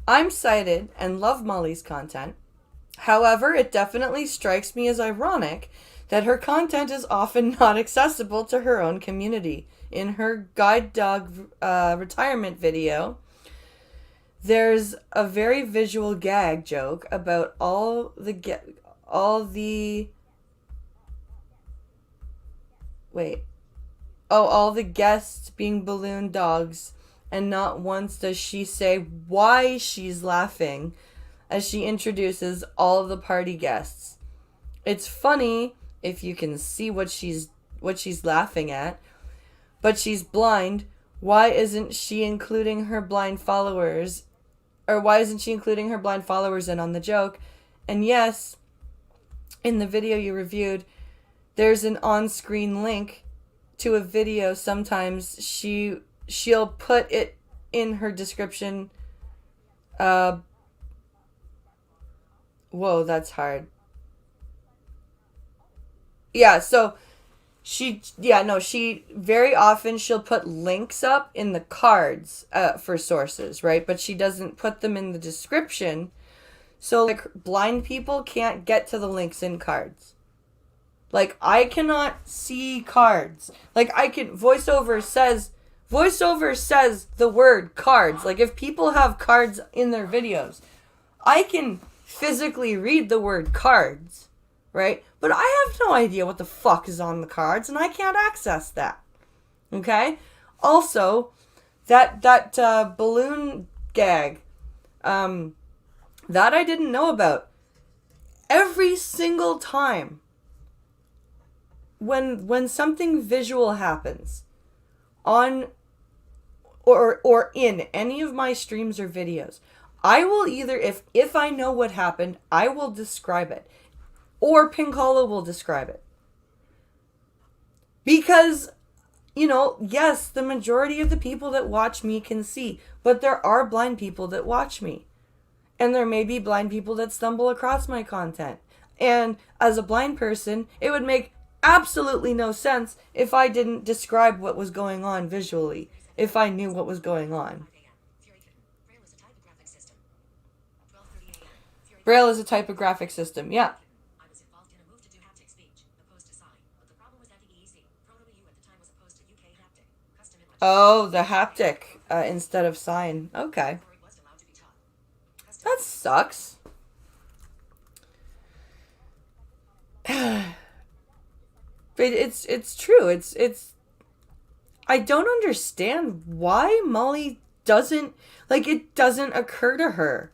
I'm cited and love Molly's content. However, it definitely strikes me as ironic that her content is often not accessible to her own community. In her guide dog retirement video, there's a very visual gag joke about all the guests being balloon dogs, and not once does she say why she's laughing as she introduces all of the party guests. It's funny if you can see what she's laughing at, but she's blind. Why isn't she including her blind followers? Or why isn't she including her blind followers in on the joke? And yes, in the video you reviewed, there's an on-screen link to a video. Sometimes she'll put it in her description. Whoa, that's hard. Yeah, so she very often she'll put links up in the cards for sources, right? But she doesn't put them in the description. So like blind people can't get to the links in cards. Like I cannot see cards. Like voiceover says the word cards. Like if people have cards in their videos, I can physically read the word cards, right? But I have no idea what the fuck is on the cards, and I can't access that. Okay? Also, that balloon gag, that I didn't know about. Every single time when something visual happens on or in any of my streams or videos, I will either, if I know what happened, I will describe it. Or Pink Hollow will describe it. Because, yes, the majority of the people that watch me can see. But there are blind people that watch me. And there may be blind people that stumble across my content. And as a blind person, it would make absolutely no sense if I didn't describe what was going on visually. If I knew what was going on. Braille is a typographic system, yeah. Oh, the haptic instead of sign. Okay. That sucks. But it's true. It's I don't understand why Molly doesn't, like, it doesn't occur to her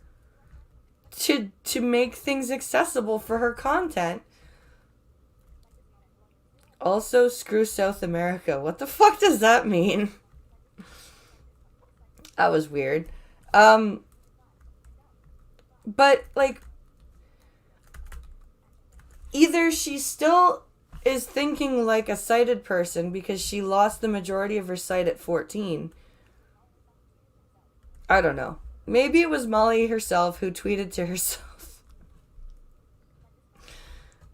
to make things accessible for her content. Also, screw South America. What the fuck does that mean? That was weird. But, like, either she still is thinking like a sighted person because she lost the majority of her sight at 14. I don't know. Maybe it was Molly herself who tweeted to herself.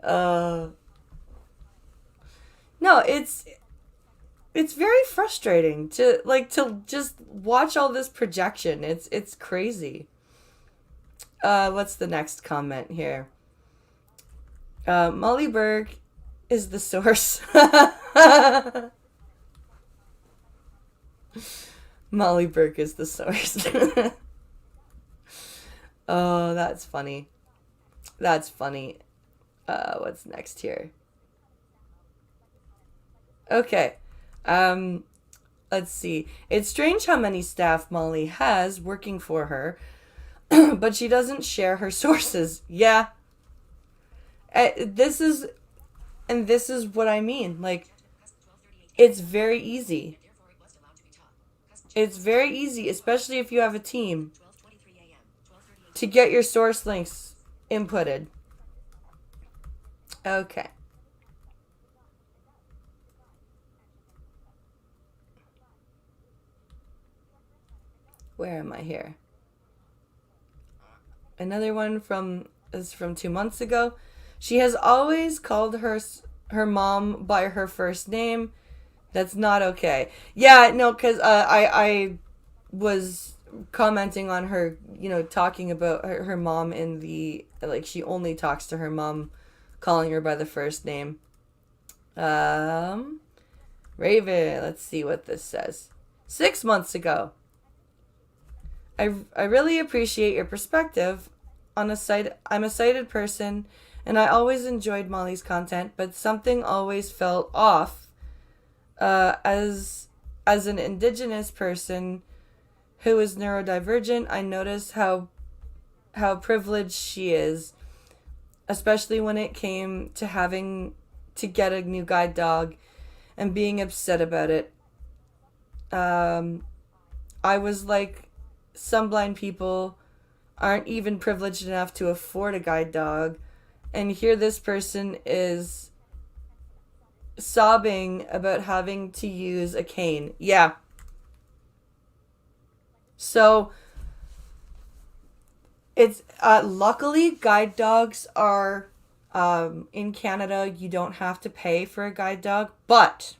No, it's very frustrating to just watch all this projection. It's crazy. What's the next comment here? Molly Berg is the source. Molly Berg is the source. Oh, that's funny. That's funny. What's next here? Okay. Let's see. It's strange how many staff Molly has working for her, but she doesn't share her sources. Yeah. This is what I mean. Like, it's very easy. It's very easy, especially if you have a team, to get your source links inputted. Okay. Where am I here? Another one is from 2 months ago. She has always called her mom by her first name. That's not okay. Yeah, no, because I was commenting on her, talking about her mom in the, like, she only talks to her mom, calling her by the first name. Raven, let's see what this says. 6 months ago. I really appreciate your perspective on a site. I'm a sighted person, and I always enjoyed Molly's content, but something always felt off. As an indigenous person who is neurodivergent, I noticed how privileged she is, especially when it came to having to get a new guide dog and being upset about it. I was like, some blind people aren't even privileged enough to afford a guide dog, and here this person is sobbing about having to use a cane. Yeah. So it's luckily guide dogs are in Canada. You don't have to pay for a guide dog, but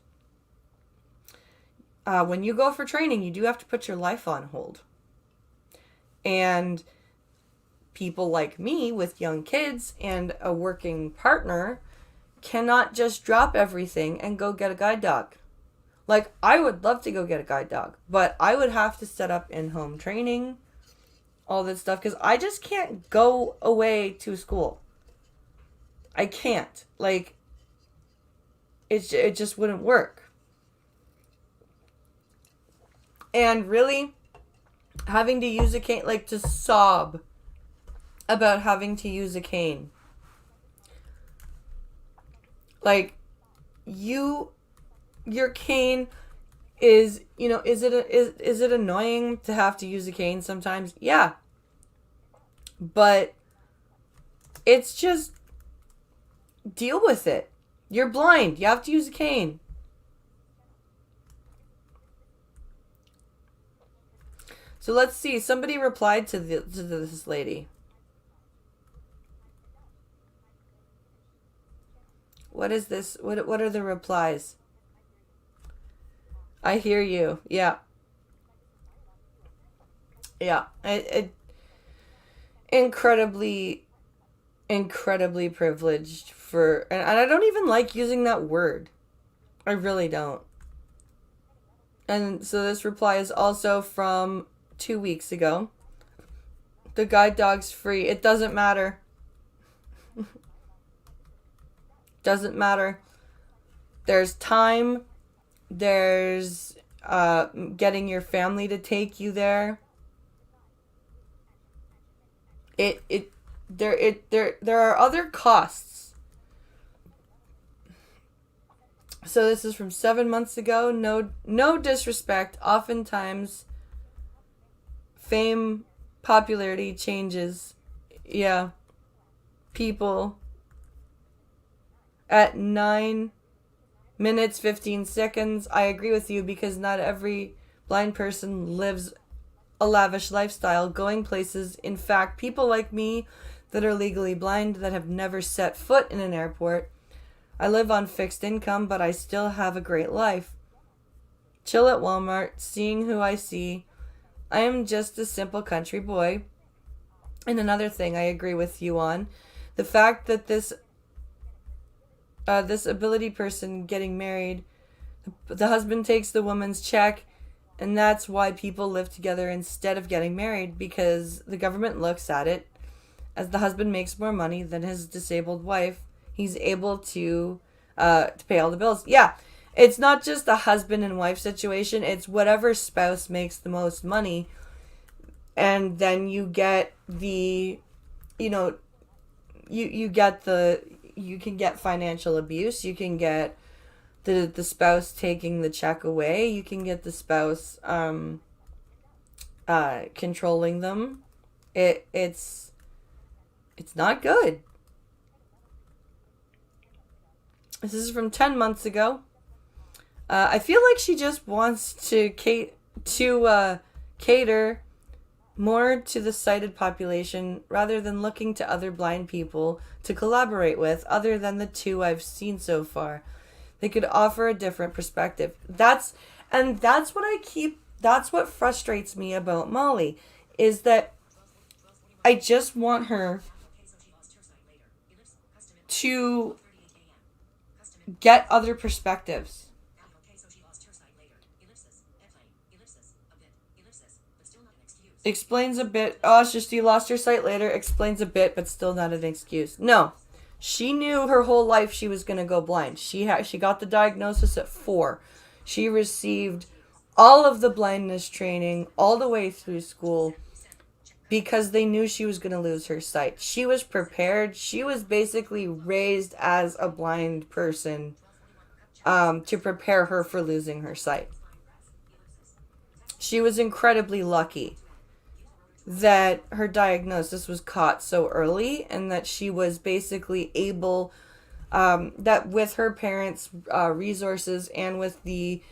when you go for training, you do have to put your life on hold. And people like me with young kids and a working partner cannot just drop everything and go get a guide dog. Like, I would love to go get a guide dog, but I would have to set up in-home training, all this stuff, because I just can't go away to school. I can't. Like, it just wouldn't work. And really, having to use a cane, like, to sob about having to use a cane. Like, your cane is, is it annoying to have to use a cane sometimes? Yeah. But it's just, deal with it. You're blind. You have to use a cane. So let's see. Somebody replied to this lady. What is this? What are the replies? I hear you. Yeah. Yeah. It incredibly privileged for, and I don't even like using that word. I really don't. And so this reply is also from 2 weeks ago. The guide dog's free. It doesn't matter. Doesn't matter. There's time. There's getting your family to take you there. There are other costs. So this is from 7 months ago. No disrespect. Oftentimes fame, popularity changes. Yeah. People at 9 minutes 15 seconds. I agree with you, because not every blind person lives a lavish lifestyle, going places. In fact, people like me that are legally blind, that have never set foot in an airport. I live on fixed income, but I still have a great life. Chill at Walmart, seeing who I see. I am just a simple country boy. And another thing I agree with you on, the fact that this ability person getting married, the husband takes the woman's check, and that's why people live together instead of getting married, because the government looks at it as the husband makes more money than his disabled wife. He's able to pay all the bills. Yeah, it's not just a husband and wife situation. It's whatever spouse makes the most money. And then you get the, you can get financial abuse. You can get the spouse taking the check away. You can get the spouse controlling them. It's not good. This is from 10 months ago. I feel like she just wants to cater more to the sighted population rather than looking to other blind people to collaborate with, other than the two I've seen so far. They could offer a different perspective. That's what I keep That's what frustrates me about Molly, is that I just want her to get other perspectives. Explains a bit. Oh, it's just she lost her sight later. Explains a bit, but still not an excuse. No, she knew her whole life she was gonna go blind. She got the diagnosis at 4. She received all of the blindness training all the way through school because they knew she was gonna lose her sight. She was prepared. She was basically raised as a blind person to prepare her for losing her sight. She was incredibly lucky that her diagnosis was caught so early and that she was basically able, that with her parents' resources and with the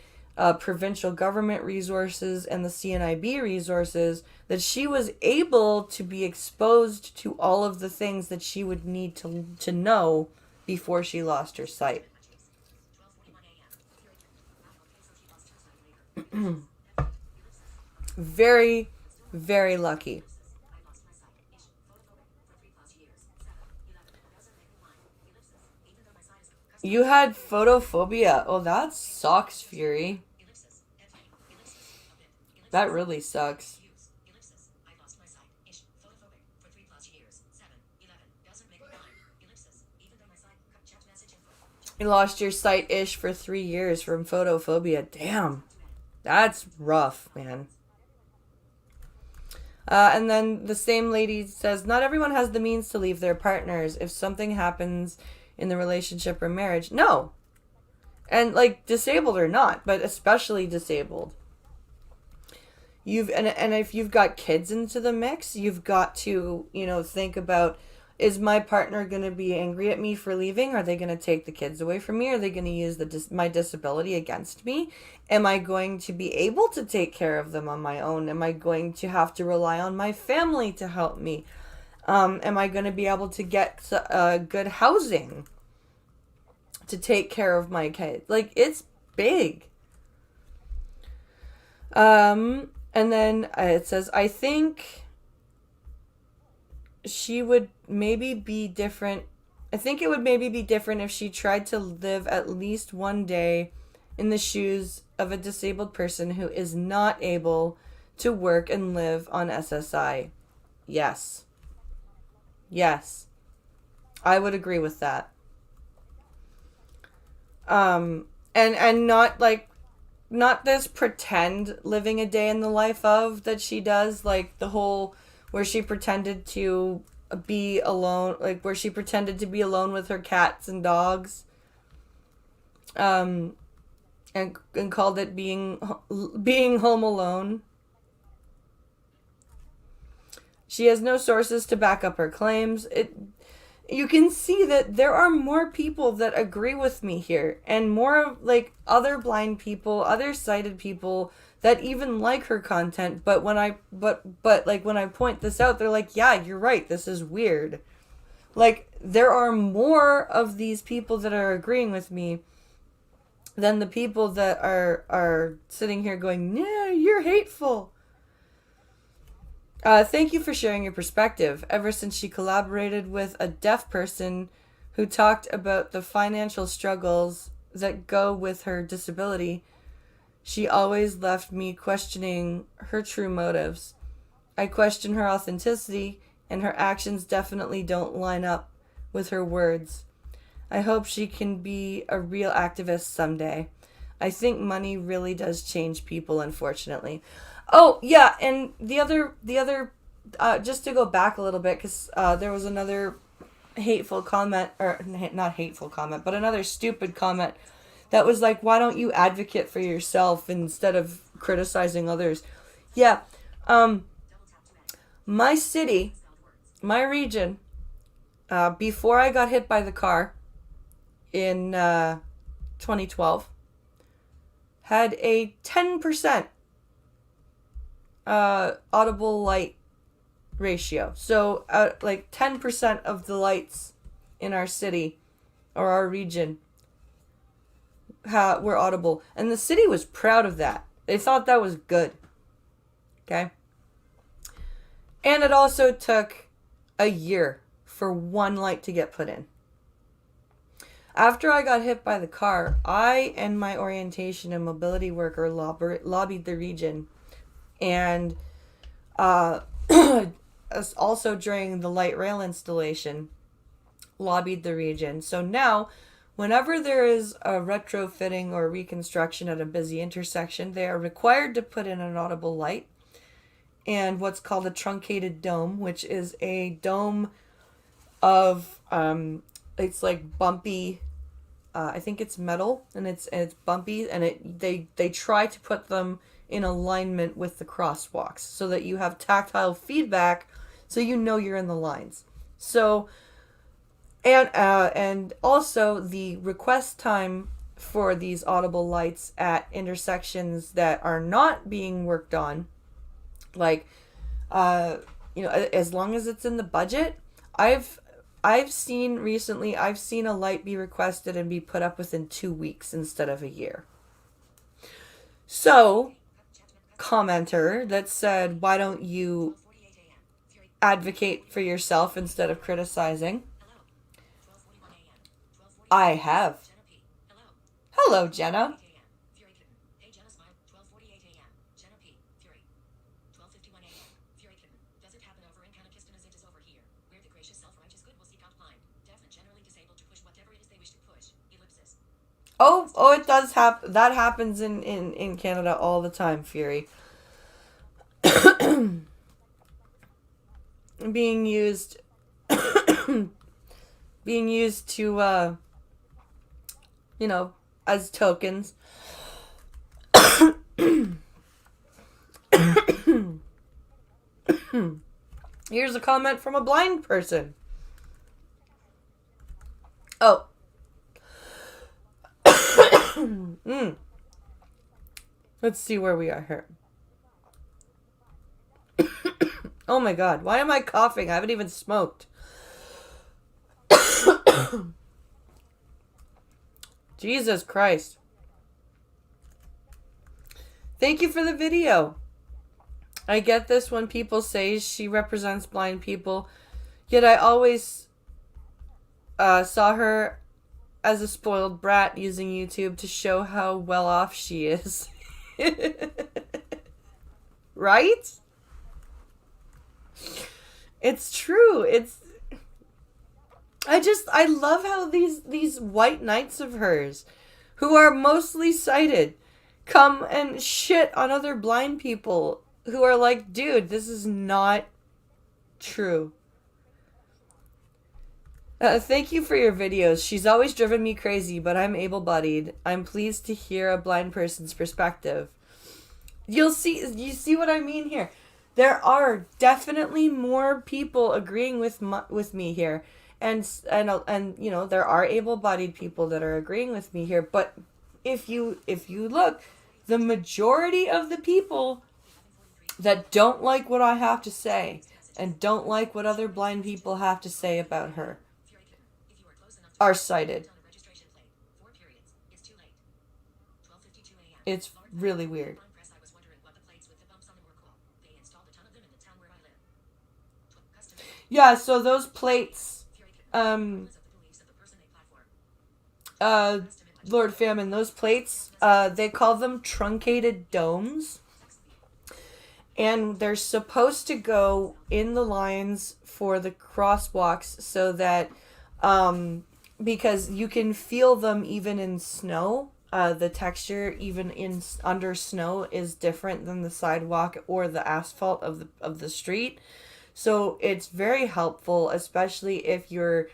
provincial government resources and the CNIB resources, that she was able to be exposed to all of the things that she would need to know before she lost her sight. Very, very lucky. You had photophobia. Oh, that sucks, Fury. That really sucks. You lost your sight-ish for 3 years from photophobia. Damn. That's rough, man. And then the same lady says, not everyone has the means to leave their partners if something happens in the relationship or marriage. No. And like disabled or not, but especially disabled. And if you've got kids into the mix, you've got to, think about, is my partner going to be angry at me for leaving? Are they going to take the kids away from me? Are they going to use my disability against me? Am I going to be able to take care of them on my own? Am I going to have to rely on my family to help me? Am I going to be able to get good housing to take care of my kids? Like, it's big. And then it says, I think she would maybe be different. I think it would maybe be different if she tried to live at least one day in the shoes of a disabled person who is not able to work and live on SSI. Yes. Yes. I would agree with that. And not this pretend living a day in the life of that she does, like the whole where she pretended to be alone, like where she pretended to be alone with her cats and dogs, and called it being home alone. She has no sources to back up her claims. You can see that there are more people that agree with me here, and more like other blind people, other sighted people that even like her content. But when I point this out, they're like, "Yeah, you're right. This is weird." Like, there are more of these people that are agreeing with me than the people that are sitting here going, "Yeah, you're hateful." Thank you for sharing your perspective. Ever since she collaborated with a deaf person who talked about the financial struggles that go with her disability, she always left me questioning her true motives. I question her authenticity, and her actions definitely don't line up with her words. I hope she can be a real activist someday. I think money really does change people, unfortunately. Oh, yeah, and the other, just to go back a little bit, because there was another hateful comment, or not hateful comment, but another stupid comment that was like, why don't you advocate for yourself instead of criticizing others? Yeah, my city, my region, before I got hit by the car in 2012, had a 10% audible light ratio. So like 10% of the lights in our city or our region were audible, and the city was proud of that. They thought that was good. Okay? And it also took a year for one light to get put in. After I got hit by the car, I and my orientation and mobility worker lobbied the region. And also during the light rail installation, lobbied the region. So now, whenever there is a retrofitting or reconstruction at a busy intersection, they are required to put in an audible light and what's called a truncated dome, which is a dome of it's like bumpy. I think it's metal and it's bumpy, and they try to put them in alignment with the crosswalks so that you have tactile feedback, so you know you're in the lines. So and also the request time for these audible lights at intersections that are not being worked on, like as long as it's in the budget. I've seen a light be requested and be put up within 2 weeks instead of a year. So, commenter that said, why don't you advocate for yourself instead of criticizing? I have. Hello, Jenna. Oh, it does happen. That happens in Canada all the time, Fury. being used to as tokens. Here's a comment from a blind person. Oh. Let's see where we are here. Oh my god, why am I coughing? I haven't even smoked. Jesus Christ. Thank you for the video. I get this when people say she represents blind people, yet I always saw her as a spoiled brat using YouTube to show how well off she is. Right? It's true. I love how these white knights of hers, who are mostly sighted, come and shit on other blind people who are like, dude, this is not true. Thank you for your videos. She's always driven me crazy, but I'm able-bodied. I'm pleased to hear a blind person's perspective. You see what I mean here? There are definitely more people agreeing with me here. And there are able-bodied people that are agreeing with me here, but if you look, the majority of the people that don't like what I have to say and don't like what other blind people have to say about her are sighted. It's really weird. Yeah, so those plates, Lord Famine, those plates, they call them truncated domes. And they're supposed to go in the lines for the crosswalks so that, because you can feel them even in snow. The texture, even under snow, is different than the sidewalk or the asphalt of the street. So it's very helpful, especially if you've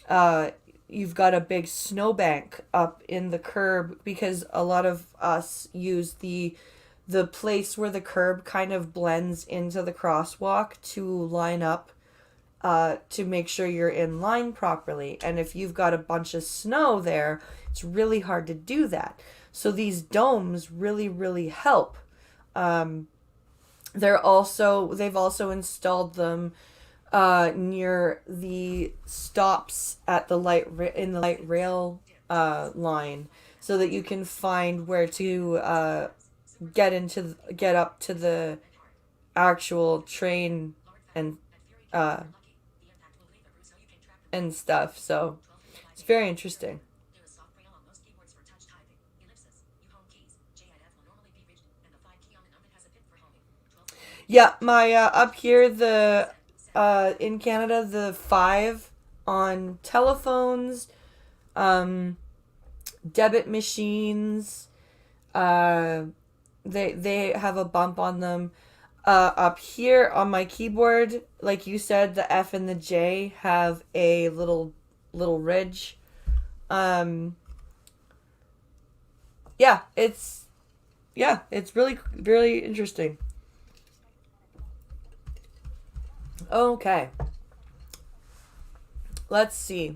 got a big snowbank up in the curb, because a lot of us use the place where the curb kind of blends into the crosswalk to line up, to make sure you're in line properly. And if you've got a bunch of snow there, it's really hard to do that. So these domes really, really help. They've also installed them near the stops at the light rail line, so that you can find where to get up to the actual train and uh and stuff. So it's very interesting. Yeah, my up here the in Canada the 5 on telephones, um debit machines, uh they have a bump on them. Up here on my keyboard, like you said, the F and the J have a little ridge. Um, yeah, it's really really interesting. Okay, let's see.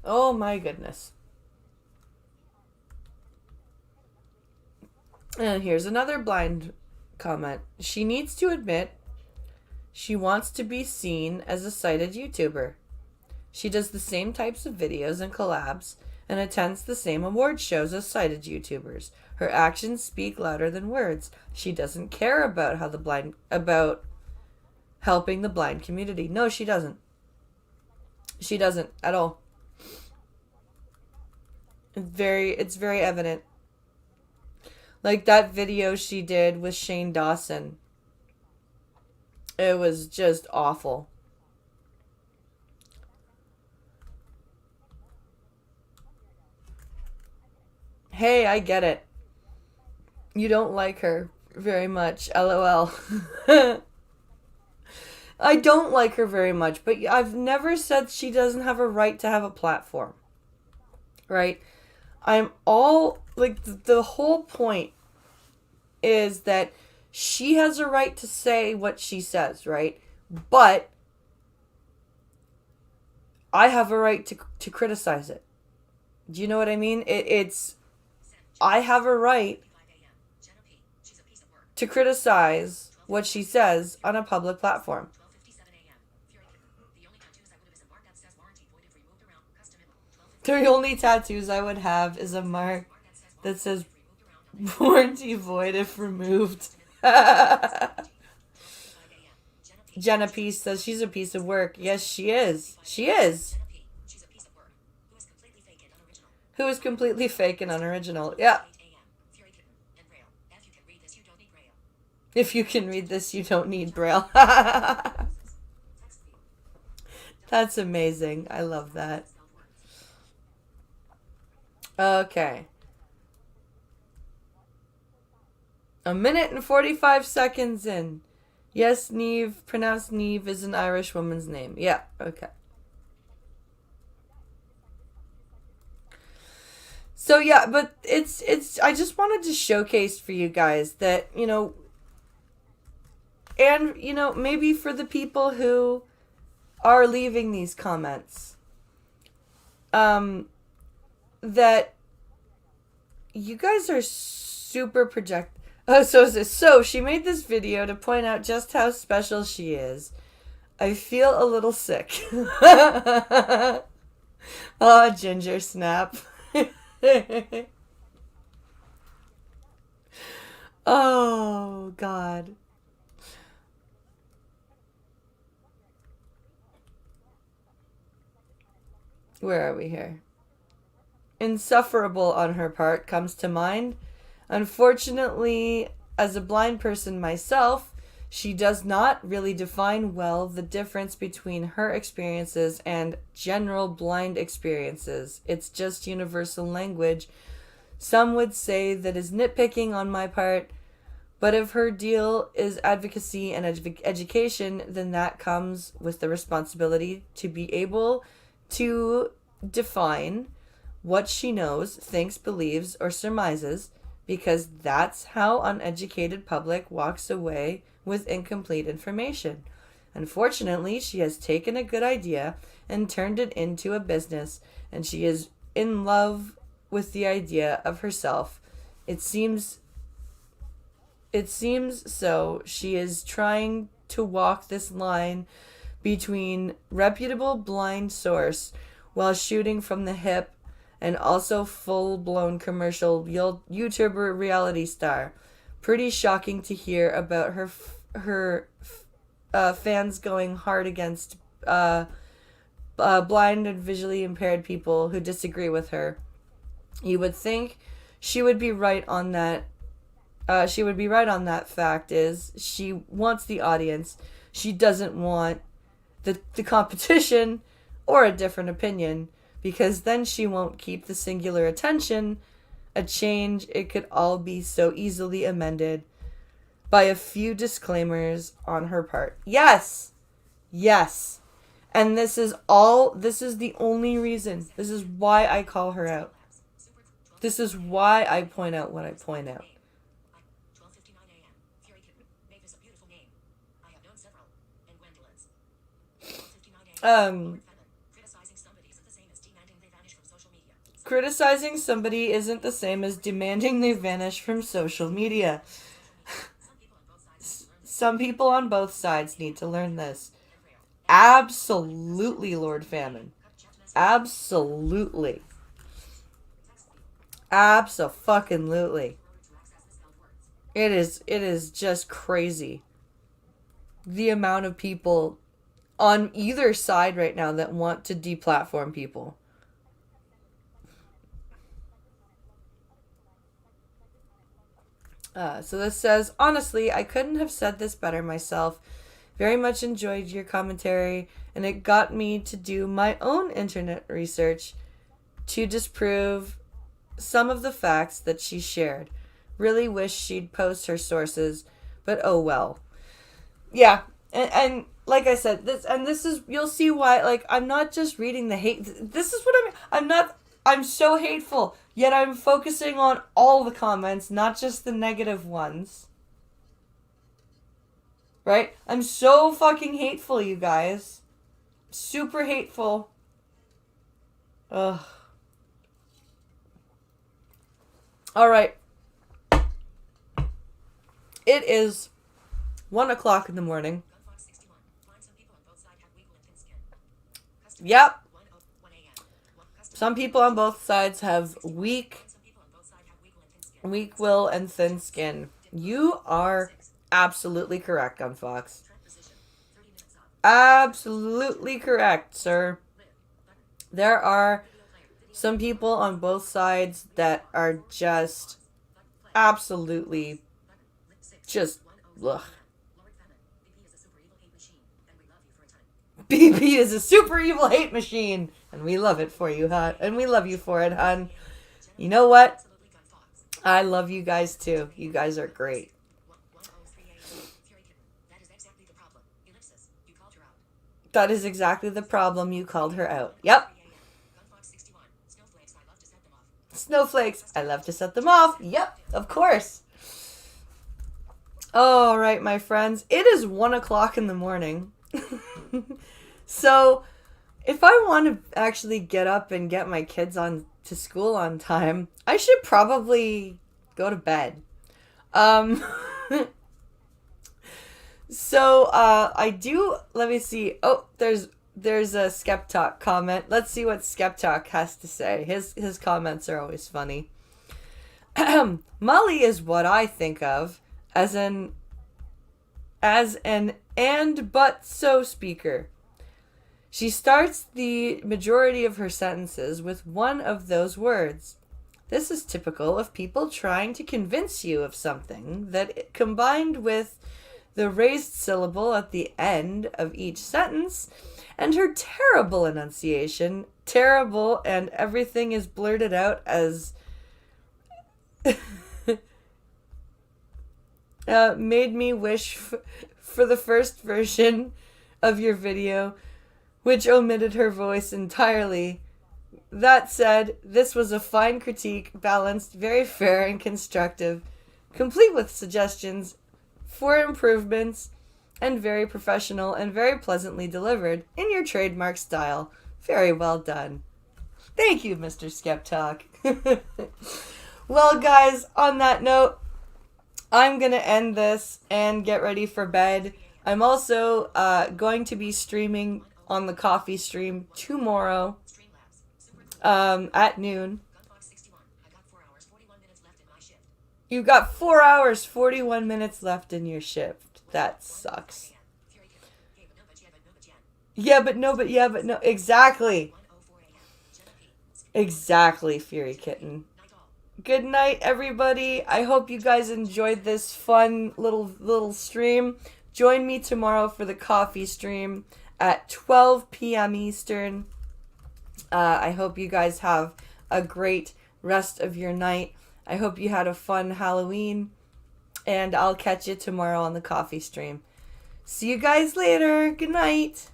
Oh my goodness. And here's another blind comment. She needs to admit she wants to be seen as a sighted YouTuber. She does the same types of videos and collabs and attends the same award shows as sighted YouTubers. Her actions speak louder than words. She doesn't care about about helping the blind community. No, she doesn't. She doesn't at all. It's very evident. Like that video she did with Shane Dawson. It was just awful. Hey, I get it. You don't like her very much. LOL. I don't like her very much, but I've never said she doesn't have a right to have a platform. Right? I'm all like the whole point is that she has a right to say what she says, right? But I have a right to criticize it. Do you know what I mean? It's I have a right to criticize what she says on a public platform. The only tattoos I would have is a mark that says warranty void if removed. Jenna Peace says she's a piece of work. Yes, she is. She is. Who is completely fake and unoriginal. Yeah. If you can read this, you don't need Braille. That's amazing. I love that. Okay. A minute and 45 seconds in. Yes, Neve, pronounced Neve, is an Irish woman's name. Yeah, okay. So yeah, but I just wanted to showcase for you guys that, and maybe for the people who are leaving these comments, that you guys are super project. Oh, so she made this video to point out just how special she is. I feel a little sick. Oh, ginger snap. Oh, God. Where are we here? Insufferable on her part comes to mind. Unfortunately, as a blind person myself, she does not really define well the difference between her experiences and general blind experiences. It's just universal language. Some would say that is nitpicking on my part, but if her deal is advocacy and education, then that comes with the responsibility to be able to define what she knows, thinks, believes, or surmises, because that's how uneducated public walks away with incomplete information. Unfortunately, she has taken a good idea and turned it into a business, and she is in love with the idea of herself. It seems so. She is trying to walk this line between reputable blind source while shooting from the hip and also full-blown commercial YouTuber reality star. Pretty shocking to hear about her fans going hard against blind and visually impaired people who disagree with her. You would think she would be right on that. She would be right on that fact is she wants the audience. She doesn't want the competition or a different opinion, because then she won't keep the singular attention. A change, it could all be so easily amended by a few disclaimers on her part. Yes! Yes! And this is the only reason. This is why I call her out. This is why I point out what I point out. Criticizing somebody isn't the same as demanding they vanish from social media. Some people on both sides need to learn this. Absolutely, Lord Famine. Absolutely. Abso-fucking-lutely. It is just crazy. The amount of people on either side right now that want to deplatform people. So this says, honestly, I couldn't have said this better myself. Very much enjoyed your commentary, and it got me to do my own internet research to disprove some of the facts that she shared. Really wish she'd post her sources, but oh well. Yeah, and like I said, this is, you'll see why, like, I'm not just reading the hate. This is what I'm so hateful, yet I'm focusing on all the comments, not just the negative ones. Right? I'm so fucking hateful, you guys. Super hateful. Ugh. Alright. It is 1 o'clock in the morning. Yep. Some people on both sides have weak will and thin skin. You are absolutely correct, Gunfox. Absolutely correct, sir. There are some people on both sides that are just absolutely just ugh. BP is a super evil hate machine, and we love it for you, hon. And we love you for it, hon. You know what? I love you guys too. You guys are great. That is exactly the problem. You called her out. Yep. Snowflakes. I love to set them off. Yep, of course. All right, my friends. It is 1 o'clock in the morning. So, if I want to actually get up and get my kids on to school on time, I should probably go to bed. So, I do, let me see. Oh, there's a Skeptalk comment. Let's see what Skeptalk has to say. His comments are always funny. Molly is what I think of as an and but so speaker. She starts the majority of her sentences with one of those words. This is typical of people trying to convince you of something that, combined with the raised syllable at the end of each sentence, and her terrible enunciation, terrible, and everything is blurted out as made me wish for the first version of your video, which omitted her voice entirely. That said, this was a fine critique, balanced, very fair and constructive, complete with suggestions for improvements, and very professional and very pleasantly delivered in your trademark style. Very well done. Thank you, Mr. Skeptalk. Well, guys, on that note, I'm going to end this and get ready for bed. I'm also going to be streaming on the coffee stream tomorrow. At noon. Gunbox 61. I got 4 hours, 41 minutes left in my shift. You got 4 hours, 41 minutes left in your shift. That sucks. Fury Kitten. Okay, but no, but yeah, but no, but yeah. Yeah, but no, but yeah, but no. Exactly. 1:04 a.m. Jenna P. Exactly, Fury Kitten. Night all. Good night, everybody. I hope you guys enjoyed this fun little stream. Join me tomorrow for the coffee stream at 12 p.m. Eastern. I hope you guys have a great rest of your night. I hope you had a fun Halloween. And I'll catch you tomorrow on the coffee stream. See you guys later. Good night.